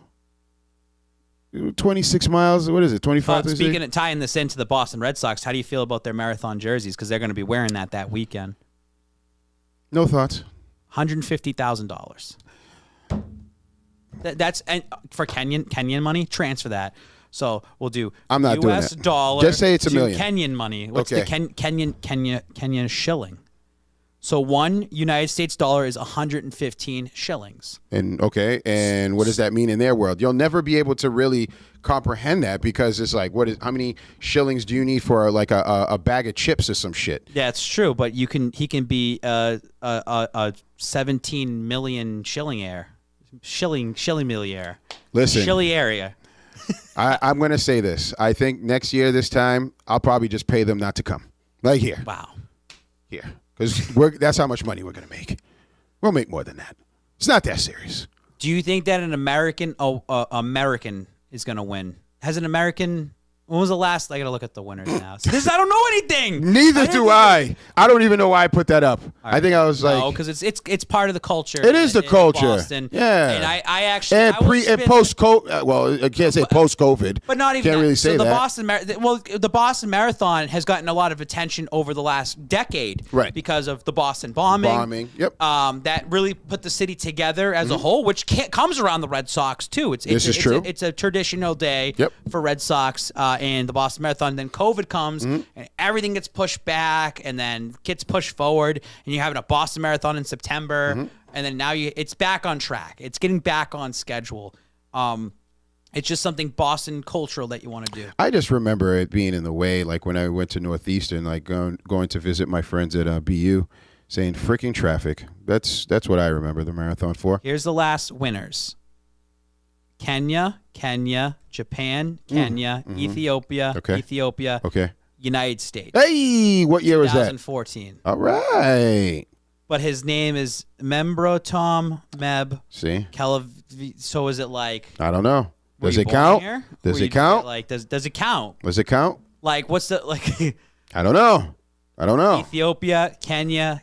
26 miles. What is it? 25. Speaking of tying this into the Boston Red Sox, how do you feel about their marathon jerseys? Because they're going to be wearing that weekend. No thoughts. $150,000. That's for Kenyan money. Transfer that. So we'll do. I'm not doing US that. dollar. Just say it's $1 million. Kenyan money. What's the Kenyan shilling? So one United States dollar is 115 shillings. And what does that mean in their world? You'll never be able to really comprehend that, because it's like, how many shillings do you need for like a bag of chips or some shit? Yeah, it's true, but he can be a 17 million shilling millionaire. Listen, Shilly area. I'm going to say this. I think next year, this time, I'll probably just pay them not to come. Like here. Wow. Here. Because that's how much money we're going to make. We'll make more than that. It's not that serious. Do you think that an American is going to win? Has an American... When was the last? I got to look at the winners now. So I don't know anything. Neither do I. I don't even know why I put that up. Right. I think I was like... No, because it's part of the culture. It is the culture. Boston. Yeah. And I actually... And post-COVID... Well, I can't say post-COVID. But not even can't really say that. The Boston Marathon has gotten a lot of attention over the last decade. Right. Because of the Boston bombing. Yep. That really put the city together as a whole, which comes around the Red Sox, too. This is true. It's a traditional day for Red Sox and the Boston Marathon. Then COVID comes and everything gets pushed back and then gets pushed forward, and you're having a Boston Marathon in September, and then now it's back on track. It's getting back on schedule. It's just something Boston cultural that you want to do. I just remember it being in the way, like when I went to Northeastern, like going to visit my friends at BU, saying freaking traffic. That's what I remember the marathon for. Here's the last winners. Kenya, Japan, Kenya, Ethiopia, Ethiopia, United States. Hey, what year was that? 2014. All right. But his name is Membrotom Meb. See? So is it like... I don't know. Does it count? Does it count? Like, does it count? Does it count? Like, what's the... like? I don't know. Ethiopia, Kenya,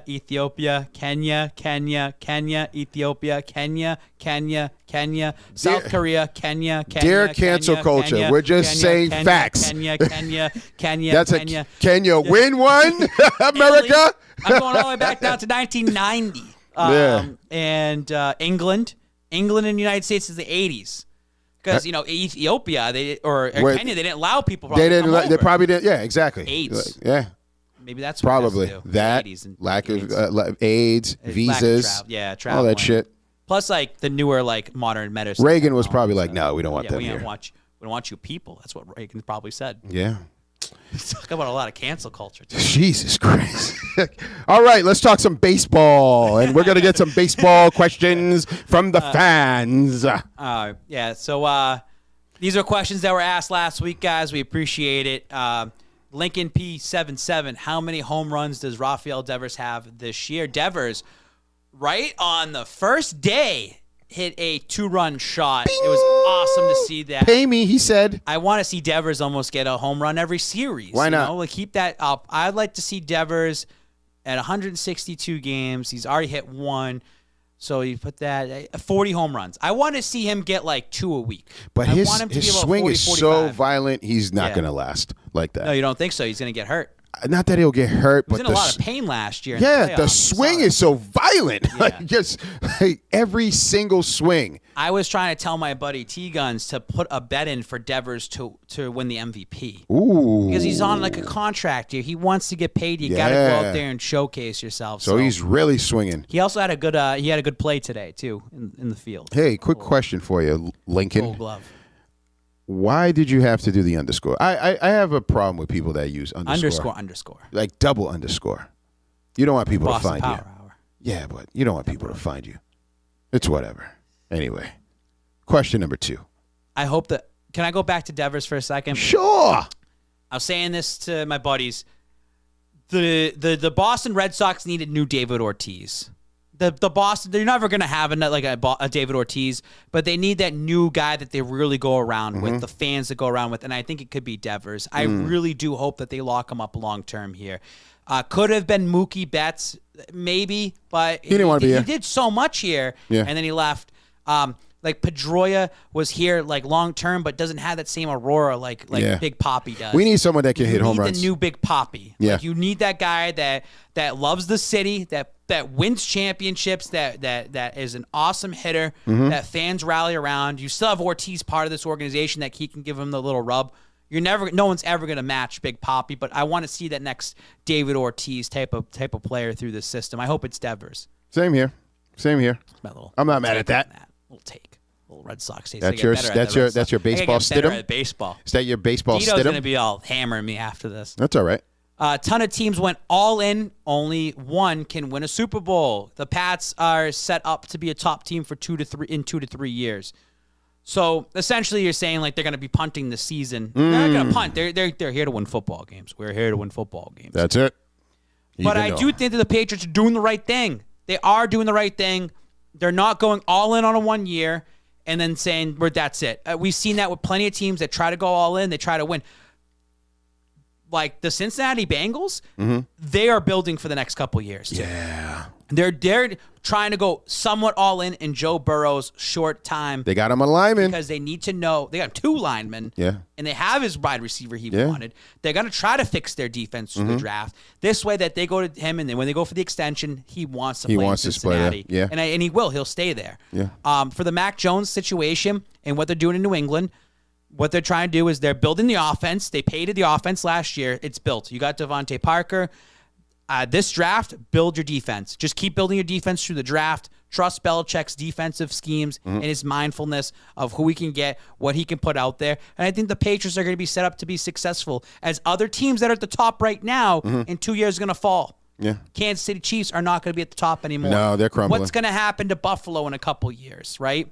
Ethiopia, Kenya, Ethiopia, Kenya, South Korea, Kenya. Dear cancel culture, we're just saying facts. Kenya. That's Kenya. Kenya win one, America. I'm going all the way back down to 1990. And England in the United States is the 80s. Because Ethiopia, Kenya, they didn't allow people. They probably didn't. Yeah, exactly. AIDS. Yeah, maybe that's probably what that lack of AIDS, visas, travel, all that shit. Plus, like the newer, like modern medicine. Reagan was probably like, "No, we don't want them we here. We don't want you people." That's what Reagan probably said. Yeah. Talk about a lot of cancel culture, too. Jesus Christ. All right, let's talk some baseball. And we're going to get some baseball questions from the fans. So these are questions that were asked last week, guys. We appreciate it. Lincoln P77, how many home runs does Rafael Devers have this year? Devers, right on the first day, hit a 2-run shot. Bing! It was awesome to see that. Pay me, he said. I want to see Devers almost get a home run every series. Why not? Like, keep that up. I'd like to see Devers at 162 games. He's already hit 1. So you put that 40 home runs. I want to see him get like 2 a week. But his swing 40, is 45. So violent, he's not going to last like that. No, you don't think so? He's going to get hurt. Not that he'll get hurt, but he was in a lot of pain last year. Yeah, the swing is so violent. Yeah. Like just every single swing. I was trying to tell my buddy T Guns to put a bet in for Devers to win the MVP. Ooh, because he's on like a contract here. He wants to get paid. You got to go out there and showcase yourself. So he's really swinging. He also had a good play today too in the field. Hey, quick question for you, Lincoln. Gold glove. Why did you have to do the underscore? I have a problem with people that use underscore. Underscore. Like double underscore. You don't want people Boston to find Power you. Hour. Yeah, but you don't want people to find you. It's whatever. Anyway, question number 2. I hope that... Can I go back to Devers for a second? Sure. I was saying this to my buddies. The Boston Red Sox needed new David Ortiz. The Boston, they're never going to have a David Ortiz, but they need that new guy that they really go around with, the fans that go around with, and I think it could be Devers. I really do hope that they lock him up long term here. Could have been Mookie Betts, maybe, but he didn't want to be here. He did so much here, and then he left. Like Pedroia was here like long term, but doesn't have that same aurora like Big Papi does. We need someone that can hit home runs. You need the new Big Papi. Yeah. Like, you need that guy that loves the city, that wins championships, that is an awesome hitter, that fans rally around. You still have Ortiz part of this organization that he can give him the little rub. No one's ever going to match Big Papi, but I want to see that next David Ortiz type of player through this system. I hope it's Devers. Same here. I'm not mad at that. Little take. Little Red Sox take. That's your baseball stidham? Baseball. Is that your baseball stidham? Dito's going to be all hammering me after this. That's all right. A ton of teams went all in. Only one can win a Super Bowl. The Pats are set up to be a top team for 2 to 3 years. So essentially, you're saying like they're going to be punting the season. They're not going to punt. They're here to win football games. We're here to win football games. That's it. But I do think that the Patriots are doing the right thing. They are doing the right thing. They're not going all in on a 1 year and then saying, that's it. We've seen that with plenty of teams that try to go all in. They try to win. Like the Cincinnati Bengals, they are building for the next couple years, too. Yeah. They're trying to go somewhat all in Joe Burrow's short time. They got him a lineman. Because they need to know. They got 2 linemen. Yeah. And they have his wide receiver he wanted. They're going to try to fix their defense through the draft. This way that they go to him, and then when they go for the extension, he wants to play in Cincinnati. Yeah. And he will. He'll stay there. Yeah. For the Mac Jones situation and what they're doing in New England, what they're trying to do is they're building the offense. They paid the offense last year. It's built. You got DeVante Parker. This draft, build your defense. Just keep building your defense through the draft. Trust Belichick's defensive schemes and his mindfulness of who he can get, what he can put out there. And I think the Patriots are going to be set up to be successful as other teams that are at the top right now in 2 years are going to fall. Yeah. Kansas City Chiefs are not going to be at the top anymore. No, they're crumbling. What's going to happen to Buffalo in a couple years, right?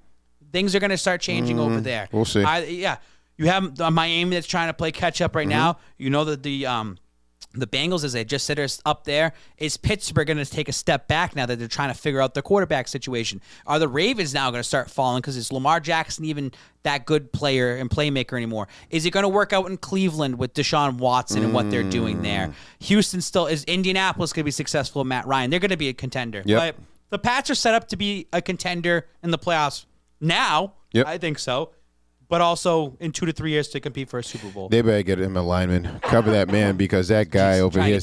Things are going to start changing over there. We'll see. You have Miami that's trying to play catch up right now. You know that the Bengals, as they just said, are up there. Is Pittsburgh going to take a step back now that they're trying to figure out their quarterback situation? Are the Ravens now going to start falling because is Lamar Jackson even that good player and playmaker anymore? Is it going to work out in Cleveland with Deshaun Watson and what they're doing there? Houston still is. Indianapolis going to be successful with Matt Ryan? They're going to be a contender. Yep. But the Pats are set up to be a contender in the playoffs now. Yep. I think so. But also in 2 to 3 years to compete for a Super Bowl. They better get him a lineman. Cover that man because that guy over here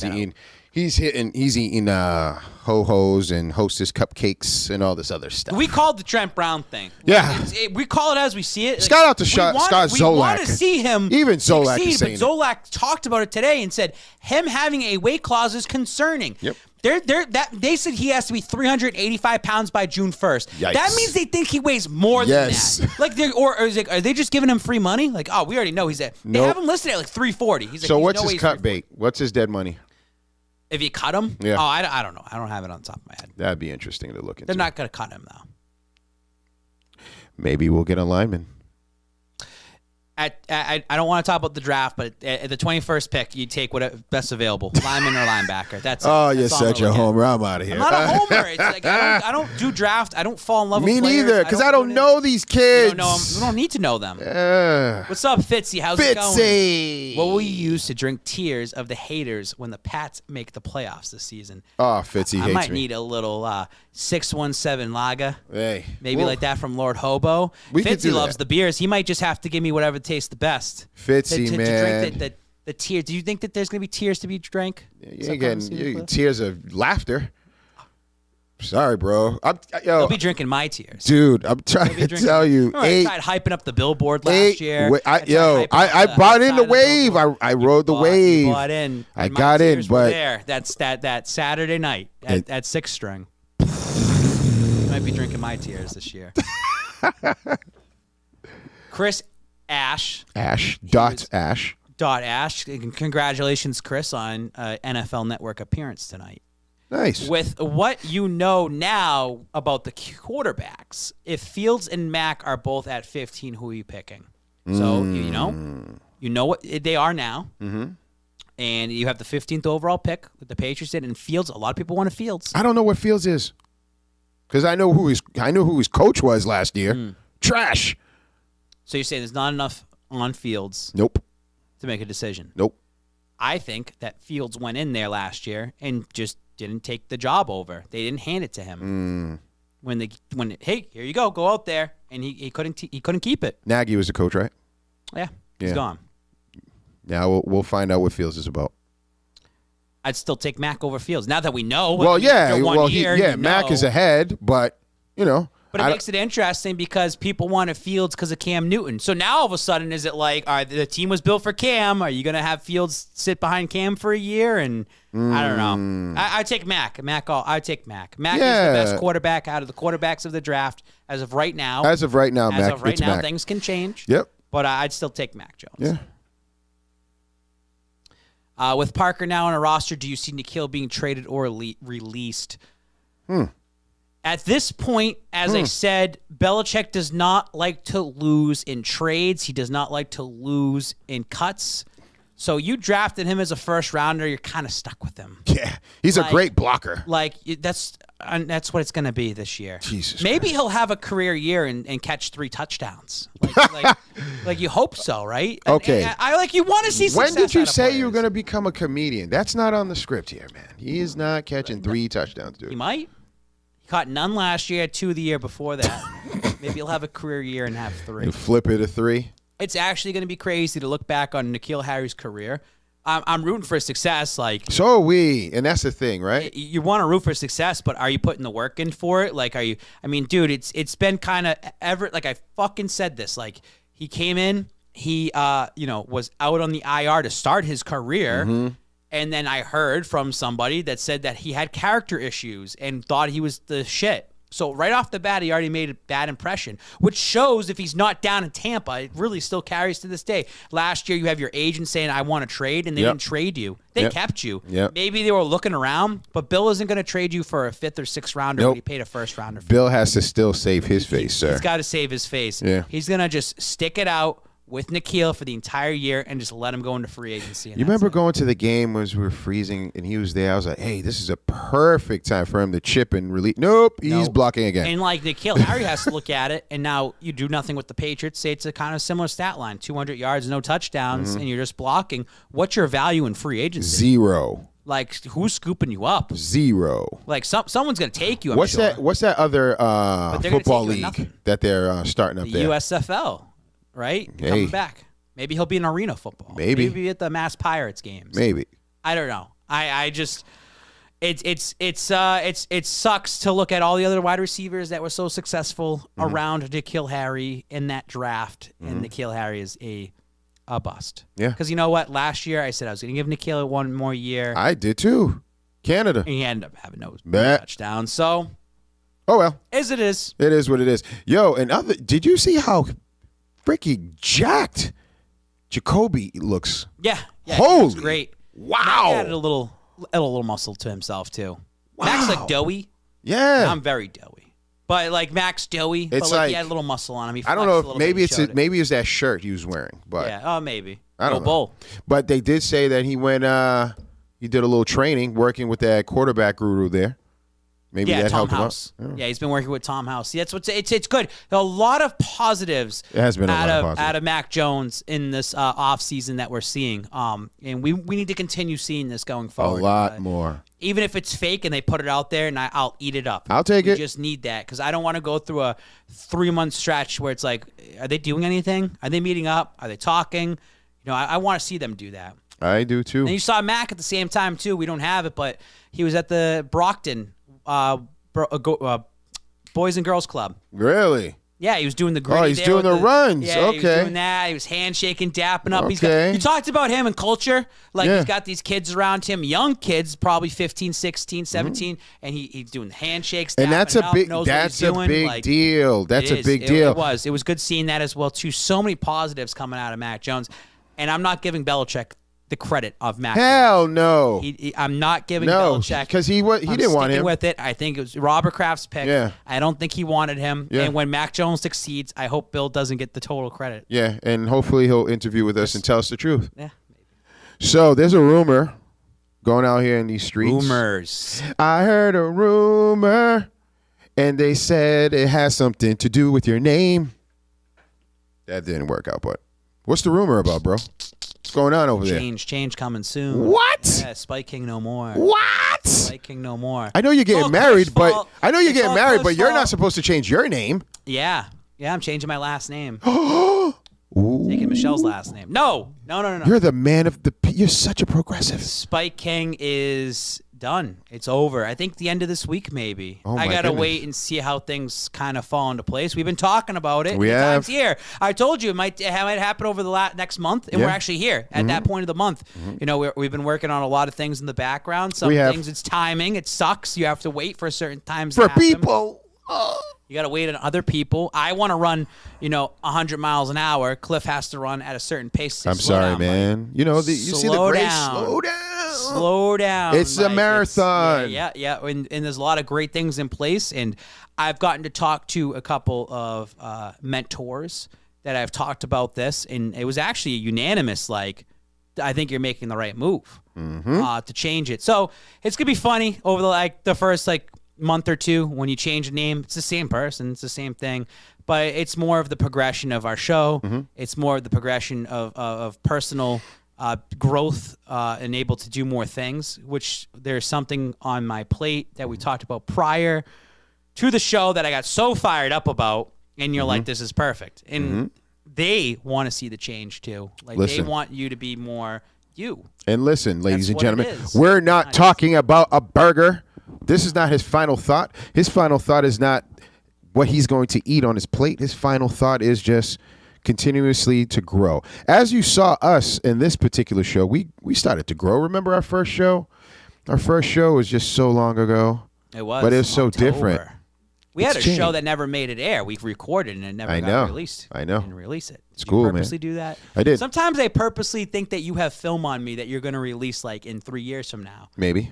he's eating ho-hos and Hostess cupcakes and all this other stuff. We called the Trent Brown thing. Yeah. We call it as we see it. Shout out to Scott Zolak. We want to see him even Zolak succeed, is saying but Zolak talked about it today and said him having a weight clause is concerning. Yep. They said he has to be 385 pounds by June 1st. Yikes. That means they think he weighs more than that. Like, are they just giving him free money? Like, oh, we already know he's at. They have him listed at like 340. He's like, so what's his cut bait? What's his dead money? If you cut him? Yeah. Oh, I don't know. I don't have it on the top of my head. That'd be interesting to look into. They're not going to cut him, though. Maybe we'll get a lineman. I don't want to talk about the draft, but at the 21st pick, you take whatever best available, lineman or linebacker. That's it. You're such a homer. I'm out of here. I'm not a homer. It's like I don't do draft. I don't fall in love with players. Me neither, because I don't know these kids. You don't know them. We don't need to know them. What's up, Fitzy? How's it going? What will you use to drink tears of the haters when the Pats make the playoffs this season? Oh, Fitzy hates me. I might need a little 617 lager. Hey. Maybe like that from Lord Hobo. Fitzy loves the beers. He might just have to give me whatever tastes the best. Fitzy, man. To drink the tears. Do you think that there's going to be tears to be drank? You ain't getting tears of laughter. Sorry, bro. They'll be drinking my tears. Dude, I'm trying to tell you. I tried hyping up the billboard last year. I bought in the wave. I rode the wave. You bought in. I got in, but there. That's that Saturday night at Six String. You might be drinking my tears this year. Chris Ash. Ash. Congratulations, Chris, on NFL Network appearance tonight. Nice. With what you know now about the quarterbacks, if Fields and Mack are both at 15, who are you picking? So, you know what they are now. Mm-hmm. And you have the 15th overall pick with the Patriots did, and Fields, a lot of people wanted Fields. I don't know what Fields is. Because I know who his coach was last year. Trash. So you're saying there's not enough on Fields Nope. to make a decision? Nope. I think that Fields went in there last year and just didn't take the job over. They didn't hand it to him. Hey, here you go out there, and he couldn't keep it. Nagy was the coach, right? Yeah, he's gone. Now we'll find out what Fields is about. I'd still take Mack over Fields now that we know. Mack is ahead, but But it makes it interesting because people wanted Fields because of Cam Newton. So now all of a sudden, is it like, all right, the team was built for Cam? Are you going to have Fields sit behind Cam for a year? And I don't know. I take Mack. I take Mack. Mack is the best quarterback out of the quarterbacks of the draft as of right now. Mack. Things can change. Yep. But I'd still take Mac Jones. Yeah. With Parker now on a roster, do you see Nikhil being traded or released? At this point, as I said, Belichick does not like to lose in trades. He does not like to lose in cuts. So you drafted him as a first rounder. You're kind of stuck with him. Yeah, he's a great blocker. That's what it's going to be this year. Jesus Maybe Christ. he'll have a career year and catch 3 touchdowns. Like you hope so, right? Okay. And I you want to see success. When did you out of say players. you were going to become a comedian? That's not on the script here, man. He is not catching 3 touchdowns, dude. He might. He caught none last year, 2 the year before that. Maybe he'll have a career year and have 3. And flip it to 3. It's actually going to be crazy to look back on N'Keal Harry's career. I'm rooting for success. So are we, and that's the thing, right? You want to root for success, but are you putting the work in for it? Are you? I mean, dude, it's been kind of I fucking said this. He came in, he was out on the IR to start his career, and then I heard from somebody that said that he had character issues and thought he was the shit. So right off the bat, he already made a bad impression, which shows if he's not down in Tampa, it really still carries to this day. Last year, you have your agent saying, I want to trade, and they didn't trade you. They kept you. Maybe they were looking around, but Bill isn't going to trade you for a 5th or 6th rounder when he paid a 1st rounder. Bill has to still save his face, sir. He's got to save his face. Yeah. He's going to just stick it out with N'Keal for the entire year and just let him go into free agency. You remember going to the game as we were freezing and he was there? I was like, hey, this is a perfect time for him to chip and release. Nope, he's blocking again. And N'Keal Harry has to look at it, and now you do nothing with the Patriots. Say it's a kind of similar stat line, 200 yards, no touchdowns, and you're just blocking. What's your value in free agency? 0. Who's scooping you up? 0. Someone's going to take you, I'm What's sure. What's that other football league that they're starting up the there? USFL. Right? Hey. Coming back. Maybe he'll be in arena football. Maybe at the Mass Pirates games. Maybe. I don't know. I just it sucks to look at all the other wide receivers that were so successful around N'Keal Harry in that draft, and N'Keal Harry is a bust. Yeah. Because you know what? Last year I said I was going to give N'Keal 1 more year. I did too. Canada. And he ended up having no touchdowns. So, oh well. As it is. It is what it is. Yo, did you see how freaking jacked Jacoby looks? Yeah. Holy. He great. Wow. Mac added a little muscle to himself too. Wow. Mac's doughy. Yeah. I'm very doughy. But Mac's doughy. It's but he had a little muscle on him. I don't know if maybe it's that shirt he was wearing. But yeah, maybe. I don't know. But they did say that he went he did a little training working with that quarterback guru there. Maybe that Tom helped House. him out. Yeah, he's been working with Tom House. See, that's what's it's good. A lot of positives. It has been out of Mac Jones in this off season that we're seeing. And we need to continue seeing this going forward. A lot more. Even if it's fake and they put it out there, and I'll eat it up. I'll take it. We just need that because I don't want to go through a 3-month stretch where it's like, are they doing anything? Are they meeting up? Are they talking? I want to see them do that. I do too. And you saw Mac at the same time too. We don't have it, but he was at the Brockton Boys and Girls Club. Really? Yeah, he was doing the gritty. Oh, he's doing the runs. Yeah, Okay. he was doing that. He was handshaking, dapping up. Okay. You talked about him and culture. He's got these kids around him, young kids, probably 15, 16, 17, and he's doing handshakes, and that's a big deal. That's a big deal. It was good seeing that as well too. So many positives coming out of Mac Jones, and I'm not giving Belichick the credit of Mac. Hell no. I'm not giving Belichick because he didn't want him with it. I think it was Robert Kraft's pick. Yeah. I don't think he wanted him. Yeah. And when Mac Jones succeeds, I hope Bill doesn't get the total credit. Yeah, and hopefully he'll interview with us and tell us the truth. Yeah. So there's a rumor going out here in these streets. Rumors. I heard a rumor, and they said it has something to do with your name. That didn't work out, but what's the rumor about, bro? What's going on over there? Change coming soon. What? Yeah, Spike King no more. What? Spike King no more. I know you're getting married, but you're not supposed to change your name. Yeah, I'm changing my last name. Taking Michelle's last name. No. You're the man of the. You're such a progressive. Spike King is done. It's over. I think the end of this week, maybe. Oh, I gotta wait and see how things kind of fall into place. We've been talking about it. We have. Times here. I told you it might happen over the next month, and we're actually here at that point of the month. We've been working on a lot of things in the background. Some things it's timing. It sucks. You have to wait for certain times for to happen. people. You got to wait on other people. I want to run, 100 miles an hour. Cliff has to run at a certain pace. I'm sorry, man. You see the grace. Slow down. Slow down. It's a marathon. Yeah. And there's a lot of great things in place. And I've gotten to talk to a couple of mentors that I've talked about this. And it was actually unanimous, I think you're making the right move to change it. So it's gonna be funny over the first month or two when you change the name. It's the same person, it's the same thing, but it's more of the progression of our show. It's more of the progression of personal growth and able to do more things. Which there's something on my plate that we talked about prior to the show that I got so fired up about, and you're like, this is perfect, and they want to see the change too. They want you to be more you. And listen, ladies and gentlemen, we're not talking about a burger. This is not his final thought. His final thought is not what he's going to eat on his plate. His final thought is just continuously to grow. As you saw us in this particular show, we started to grow. Remember our first show? Our first show was just so long ago. It was. But it was so different. We had a show that never made it air. We recorded and it never got released. I know. Didn't release it. It's cool, man. Did you purposely do that? I did. Sometimes I purposely think that you have film on me that you're going to release in 3 years from now. Maybe.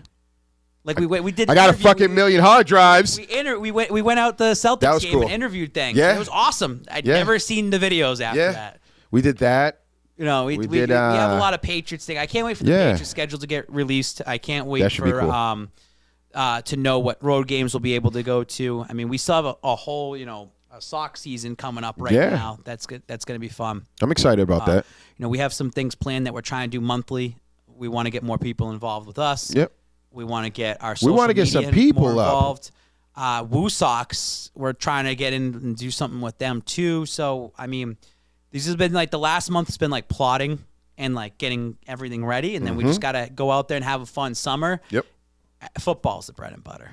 We did. I got a fucking million hard drives. We went out the Celtics game and interviewed things. Yeah. It was awesome. I'd never seen the videos after that. We did that. We have a lot of Patriots thing. I can't wait for the Patriots schedule to get released. I can't wait for to know what road games we'll be able to go to. I mean, we still have a whole, a sock season coming up right now. That's good. That's going to be fun. I'm excited about that. We have some things planned that we're trying to do monthly. We want to get more people involved with us. Yep. We want to get our social media some people more involved. Woo Sox, we're trying to get in and do something with them too. So, I mean, this has been the last month has been plotting and getting everything ready. And then we just got to go out there and have a fun summer. Yep. Football's the bread and butter.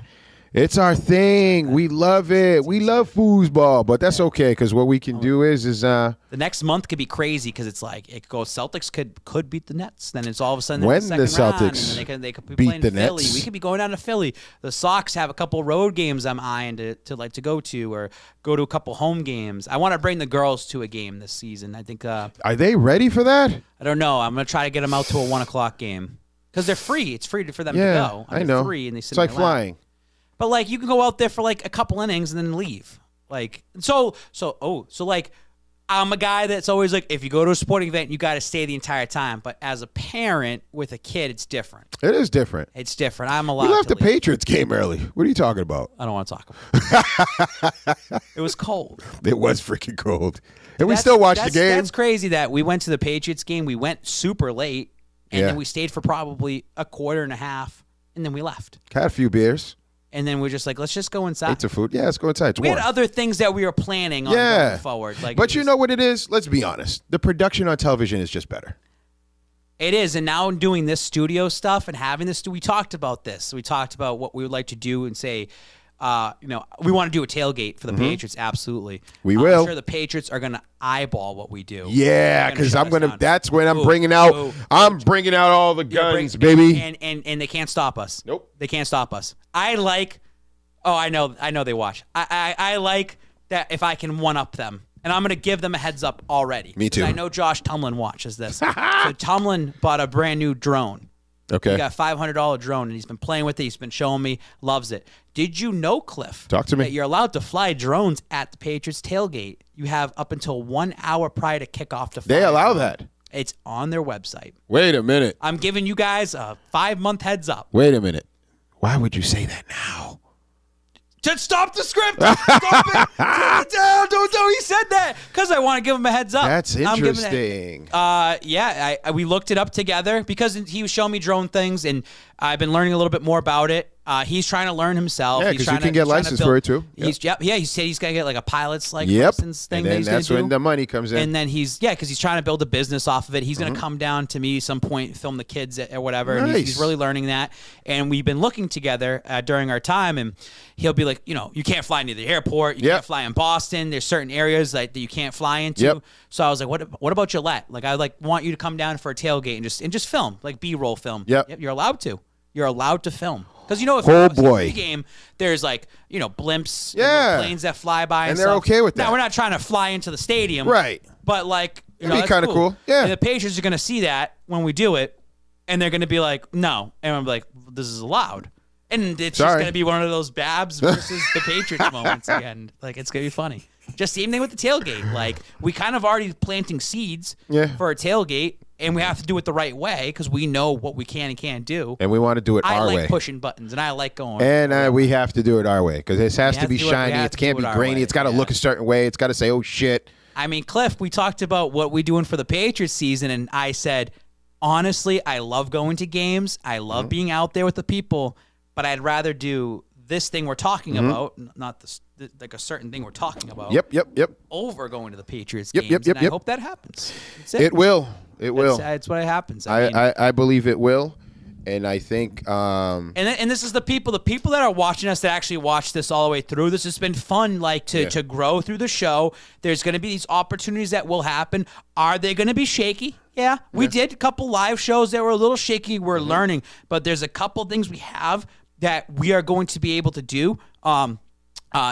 It's our thing. We love it. We love foosball, but that's okay because what we can do is the next month could be crazy because it's it goes Celtics could beat the Nets. Then it's all of a sudden when the Celtics round, they could be beat playing the Philly. Nets. We could be going down to Philly. The Sox have a couple road games I'm eyeing to go to or go to a couple home games. I want to bring the girls to a game this season. I think. Are they ready for that? I don't know. I'm gonna try to get them out to a 1:00 game because they're free. It's free for them to go. I know. Free and they sit it's flying. But you can go out there for a couple innings and then leave. I'm a guy that's always if you go to a sporting event, you got to stay the entire time. But as a parent with a kid, it's different. It is different. It's different. I'm allowed. We left to the Patriots game early. What are you talking about? I don't want to talk about it. It was cold. It was freaking cold, and we still watched the game. That's crazy that we went to the Patriots game. We went super late, and then we stayed for probably a quarter and a half, and then we left. Had a few beers. And then we're just let's just go inside. Ate some food. Yeah, let's go inside. We had other things that we were planning on going forward. But you know what it is? Let's be honest. The production on television is just better. It is. And now doing this studio stuff and having this, we talked about this. We talked about what we would like to do and say, we want to do a tailgate for the Patriots. Absolutely. We will. I'm sure the Patriots are going to eyeball what we do. Yeah, because that's when I'm bringing out all the guns, baby. And they can't stop us. Nope. They can't stop us. I know they watch. I like that if I can one-up them. And I'm going to give them a heads up already. Me too. I know Josh Tumlin watches this. So Tumlin bought a brand new drone. Okay. He got a $500 drone, and he's been playing with it. He's been showing me. Loves it. Did you know, Cliff? Talk to me. That you're allowed to fly drones at the Patriots tailgate. You have up until 1 hour prior to kickoff to fly. They allow that. It's on their website. Wait a minute. I'm giving you guys a 5-month heads up. Wait a minute. Why would you say that now? Just stop the script. Stop it. Turn it down. Don't know he said that because I want to give him a heads up. That's interesting. We looked it up together because he was showing me drone things, and I've been learning a little bit more about it. He's trying to learn himself. Yeah, because you can get licensed for it too. He said he's gonna get a pilot's license thing. And then that's when the money comes in. And then because he's trying to build a business off of it. He's gonna come down to me some point, film the kids or whatever. Nice. And he's really learning that. And we've been looking together during our time, and he'll be like, you can't fly near the airport. You can't fly in Boston. There's certain areas that you can't fly into. Yep. So I was like, what about Gillette? I want you to come down for a tailgate and just film, B-roll film. Yep. You're allowed to. You're allowed to film. Because if boy. game, there's blimps, planes that fly by, and they're okay with that. Now we're not trying to fly into the stadium, right? But it'd be kind of cool. Yeah. And the Patriots are going to see that when we do it, and they're going to be like, no, and I'm like, this is allowed, and it's just going to be one of those Babs versus the Patriots moments again. It's going to be funny. Just same thing with the tailgate. We kind of already planting seeds for a tailgate. And we have to do it the right way because we know what we can and can't do. And we want to do it our way. I like pushing buttons, and I like going. And we have to do it our way because it has to be shiny. It can't be grainy. It's got to look a certain way. It's got to say, oh, shit. I mean, Cliff, we talked about what we're doing for the Patriots season, and I said, honestly, I love going to games. I love being out there with the people, but I'd rather do this thing we're talking about, not like a certain thing we're talking about. Yep. Over going to the Patriots games. I hope that happens. It will. It will. That's what happens. I believe it will, and I think. And this is the people that are watching us that actually watch this all the way through. This has been fun, to grow through the show. There's going to be these opportunities that will happen. Are they going to be shaky? Yeah, we did a couple live shows that were a little shaky. We're learning, but there's a couple things we have that we are going to be able to do.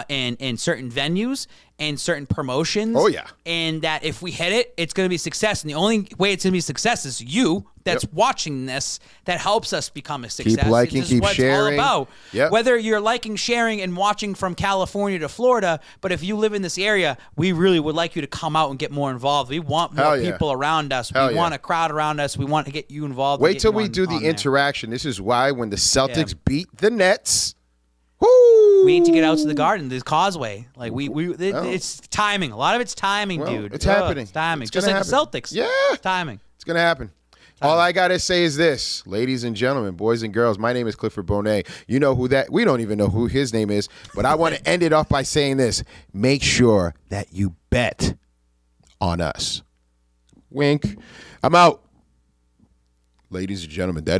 In certain venues and certain promotions. Oh, yeah. And that if we hit it, it's going to be success. And the only way it's going to be success is you that's watching this that helps us become a success. Keep liking, keep sharing. It's all about. Yep. Whether you're liking, sharing, and watching from California to Florida, but if you live in this area, we really would like you to come out and get more involved. We want more people around us. We want a crowd around us. We want to get you involved. Wait till we do the interaction. This is why when the Celtics beat the Nets, we need to get out to the Garden, the Causeway. It's timing. A lot of it's timing, dude. It's happening. It's timing. It's just like happen. the Celtics. Yeah. It's timing. It's going to happen. All I got to say is this, ladies and gentlemen, boys and girls, my name is Clifford Bonet. You know who that, we don't even know who his name is, but I want to end it off by saying this. Make sure that you bet on us. Wink. I'm out. Ladies and gentlemen, that is